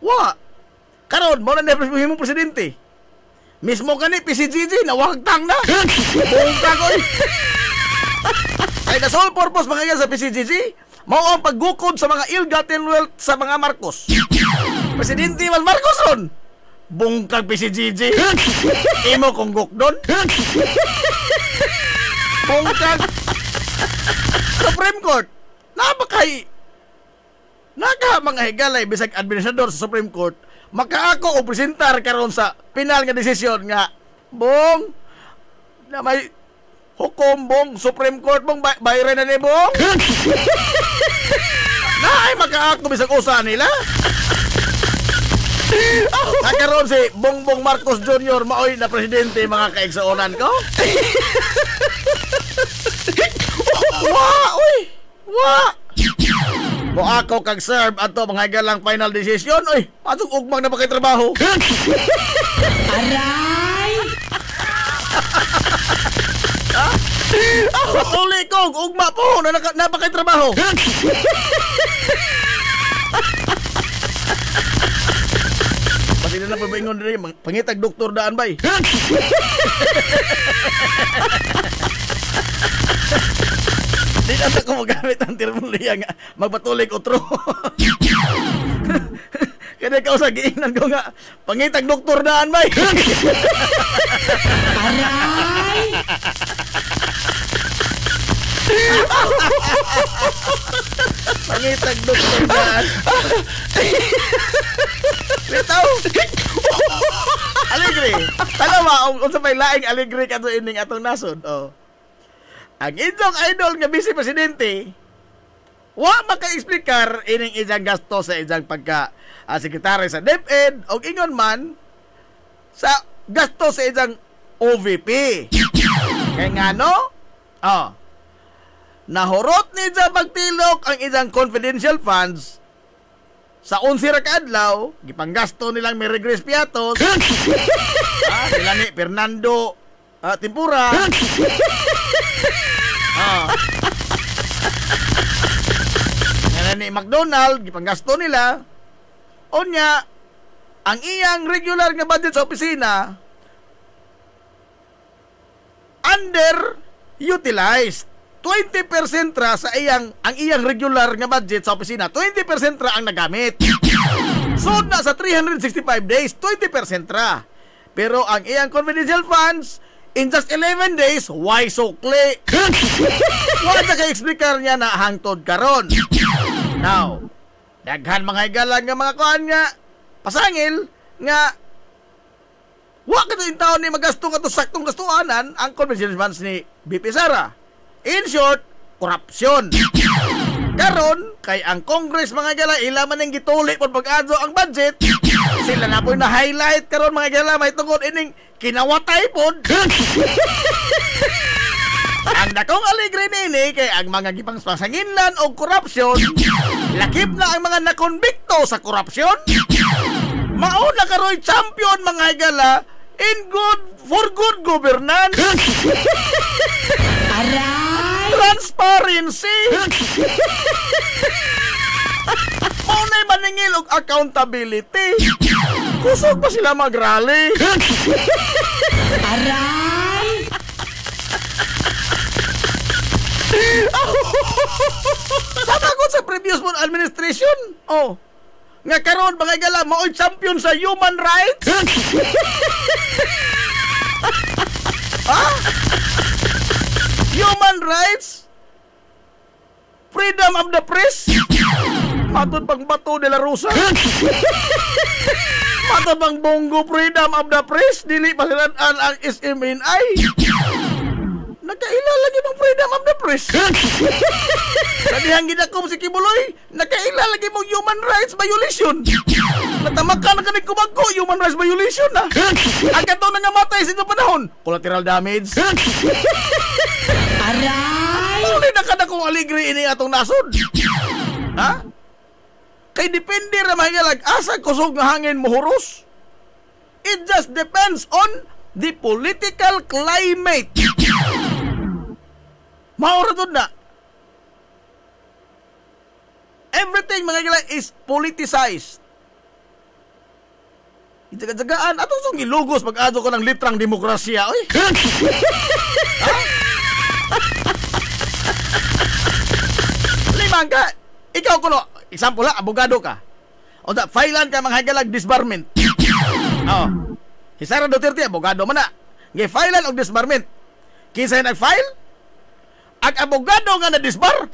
Wa. Karon mo na ni presidente. Mismo kani PCGG na wagtang na. Bungka ko. Ay the sole purpose mga sa PCGG mao ang paggukod sa mga ill-gotten wealth sa mga Marcos. Presidente mas Marcos ron. Bungkag PCGG. Imo kong gukdon. Bungkag Supreme Court. Napakay naka mga higalay bisag administrador sa Supreme Court makaako o presentar karon sa final nga desisyon nga bong na may hukom bong Supreme Court bong bayran na ni bong na ay makaako bisag usa nila. Nakaroon si Bongbong Marcos Jr. maoy na presidente mga kaigsuonan ko. Wa oy wa mo ako kag serve ato mga galang final decision oy pasok ugmang na pakay trabaho. Aray! Patuloy ko ugma po na napakay trabaho. Pati na pabaingon din pangitag doktor daan bay. Di na ko magamit ang termolya nga magpatuloy otro. Kaya ikaw sa giingnan ko nga pangitag doktor daan bay. Aray! Pangitag doktor daan. Bitaw. Aligre. Tanawa unsa may laing aligre kadto ining atong nasod. Oh. Ang inyong idol nga vice presidente wa maka-explicar ining iyang gasto sa iyang pagka sekretary sa DepEd o ingon man sa gasto sa iyang OVP. Kaya nga no? Oh. Nahurot ni sa pagtilok ang iyang confidential funds sa 11 ra ka adlaw, gipanggasto nilang Mary Grace Piatos. Sila ni Fernando Timpura. Nila ni McDonald, gipanggasto nila. Onya, ang iyang regular nga budget sa opisina underutilized. 20% ra sa ang iyang regular nga budget sa opisina, 20% ra ang nagamit. So na sa 365 days, 20% ra. Pero ang iyang confidential funds In just 11 days, why sukli? Wala kay explicar niya na hangtod karon. Now, daghan mga higala nga mga kuan nga pasangil nga wa ka in taon ni magasto nga to saktong gastuanan ang conventions ni BP Sara. In short, korupsyon. Karon kay ang Congress mga higala ila man ning gituli pod pag-adto ang budget. Sila na po na-highlight karon mga higala may tungod ining kinawatay pod. Ang dakong aligre nini kay ang mga gipangsanginlan o korupsyon, lakip na ang mga nakonbikto sa korupsyon. Mauna karoy champion mga higala for good governance. Aray! Transparency. Maunay maningil og accountability. Kusog pa sila mag-rally. Aray! Sama ko sa previous mo administration. Oh. Nga karon mga gala mao'y champion sa human rights. Ha? Human rights? Freedom of the press? Matod pang Bato de la Rosa? Matod pang Bongo freedom of the press? Dili pa sila ang SMNI? Nagkaila lagi mong freedom of the press. Kadihang gidakom si Kibuloy, nagkaila lagi mong human rights violation. Natamakan ka ni kumagko, human rights violation na. Ang kato na nga matay sa inyong panahon, collateral damage. Aray! Uli na ka na kung aligri ini atong nasod. Ha? Kay depende na mahigalag, asa kusog nga hangin muhuros. It just depends on the political climate. Mauratod na. Everything mga gila is politicized. Itaga-tagaan atong song ilugos pag-adto ko ng litrang demokrasya. Oy. Limang ka. Ikaw kuno, example ha, abogado ka. O da, filean ka mga hagalag disbarment. Oh. Si Sara Duterte, abogado man na. Ngay filean og disbarment. Kinsa nag-file? Ang abogado nga na-disbar.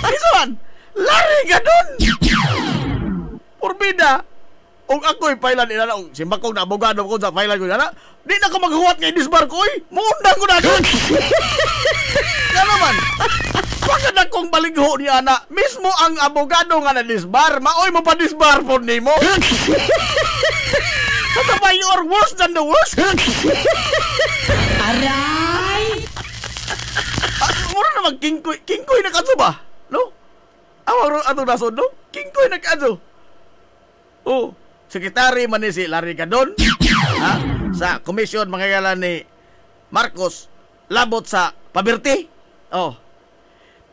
Isuan, lari ka dun. Purbida. Kung ako'y pailan inana, simba kong na abogado ko sa pailan ko inana, di na ko maghuwat nga i-disbar ko eh. Muundang ko na dun. Kaya naman, bakit na kong baligho ni ana, mismo ang abogado nga na-disbar, maoy mo pa disbar po ni mo. Kata ba you are worse than the worst? Aray! Mura na mag-kingkoy. Kingkoy na kadso ba? No? Awang ato nasod, no? Kingkoy na kadso. Oh, sekretary man ni si Larry Gadon. Ha? Sa komisyon mga ni Marcos labot sa Pabirti. Oh.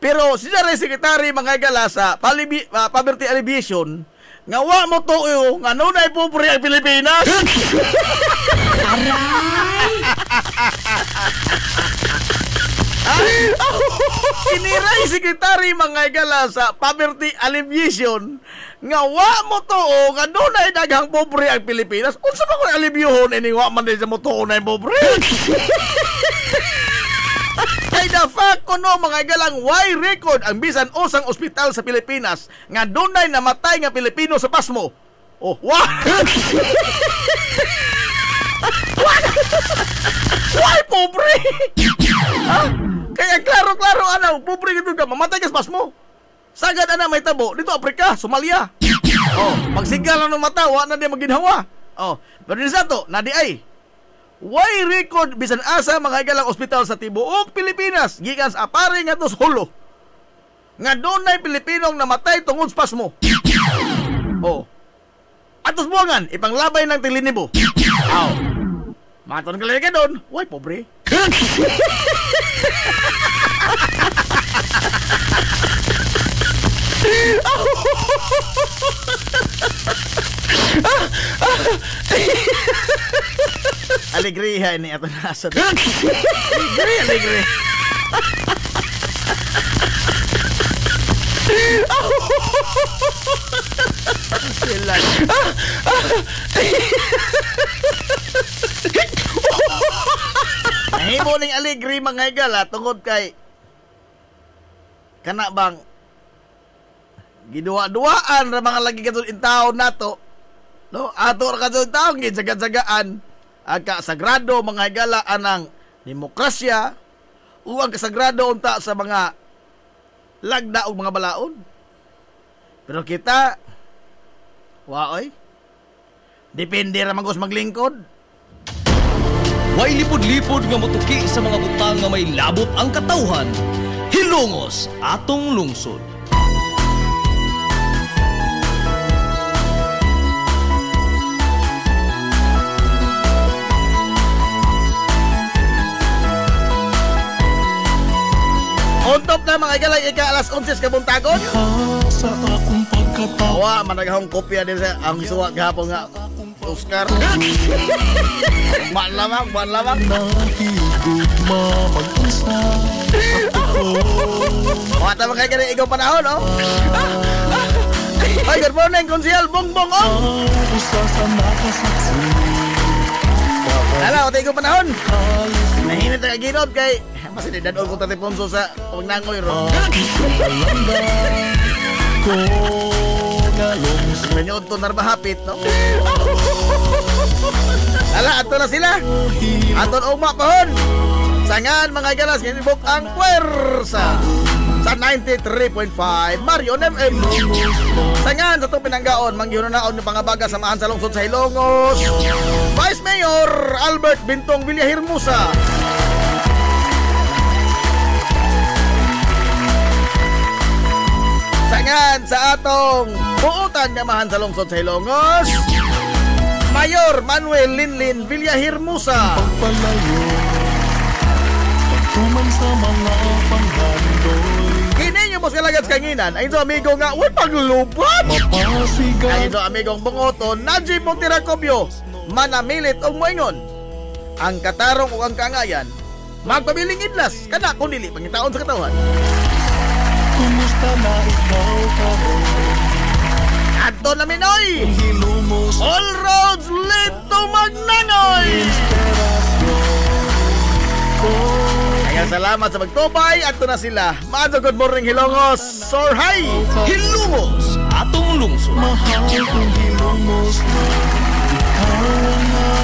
Pero siya rin sekretary mga gala sa Pabirti Alleviation nga wa mo to nga nunay pobre ang Pilipinas. Iniray sekretary mga gala sa Poverty Alleviation nga wa mo to nga dunay daghang pobre ang Pilipinas. Unsa ba ko alibyohon ini wa man sa mo to na pobre? Kay the fact kuno mga galang why record ang bisan usang ospital sa Pilipinas nga dunay namatay nga Pilipino sa pasmo. Oh, wa. Why pobre? Ha? Kaya klaro-klaro ano, pobre gito ka, mamatay ka sa pasmo. Sagad ana may tabo dito Afrika, Somalia. Oh, magsigal lang ng mata, wa na di maginhawa. Oh, pero sa to, na di ay. Why record bisan asa mga galang ospital sa tibuok Pilipinas gikan sa apare nga to Hulo. Nga dunay Pilipinong namatay tungod sa pasmo. Oh. Atos buwangan ipanglabay ng tilinibo. Aw. Maton ka lang doon. Why pobre? Alegria ini ato nasa. Alegria. Sila. Mahimo ning aligri mga higala tungod kay kana bang giduwa-duwaan ra mga lagi katong taon nato. No, ato ra katong taon gijaga-jagaan ang kasagrado mga higala anang demokrasya o ang kasagrado unta sa mga lagda o mga balaod. Pero kita waoy depende ra man maglingkod. Way lipod-lipod nga motuki sa mga butang nga may labot ang katawhan. Hilongos atong lungsod. On top na mga higala ika alas 11 kabuntagon. Sa akong pagkatawa Awa, managahong kopya din sa ang suwa gahapon nga Oscar. Malamang. Nahigugma mag-isa sa totoo. Wata mga kaya ikaw panahon, oh. Ay, good morning, Konsehal Bongbong, oh. Usa sa nakasaksi Hala, wata ikaw panahon. Nahinit na kaginod kay mas dinadol ko Tate Ponso sa pagnangoy, ro. ko ngalong Ganyan to narbahapit, no? Hala, ato na sila. Aton ugma pahon. Sangan mga galas, kinibok ang puwersa sa 93.5 Marion FM. Sangan sa itong pinanggaon, mangyunaon ng pangabaga samahan sa lungsod sa Hilongos. Vice Mayor Albert Bintong Villahermosa. Sangan sa atong buutan ngamahan sa lungsod sa Hilongos, Mayor Manuel Linlin Villahermosa. palayo pagtuman sa mga panghandoy Kini nyo mas kalagad kanginan, ay ito amigo nga, uy paglubat! Ay mapasigat ito amigong bungoton, Najib Montiracopio, manamilit og moingon. Ang katarong o ang kangayan, magpabiling idlas, kada kung dili pangitaon sa katawan. kumusta na ikaw karon Adto na Minoy! hilumos All roads lead to Magnanoy! Kaya salamat sa magtubay, adto na sila. Maadto good morning Hilongos, Sor Hi! Hilongos atong lungsod. mahal kong hilumos ikaw ang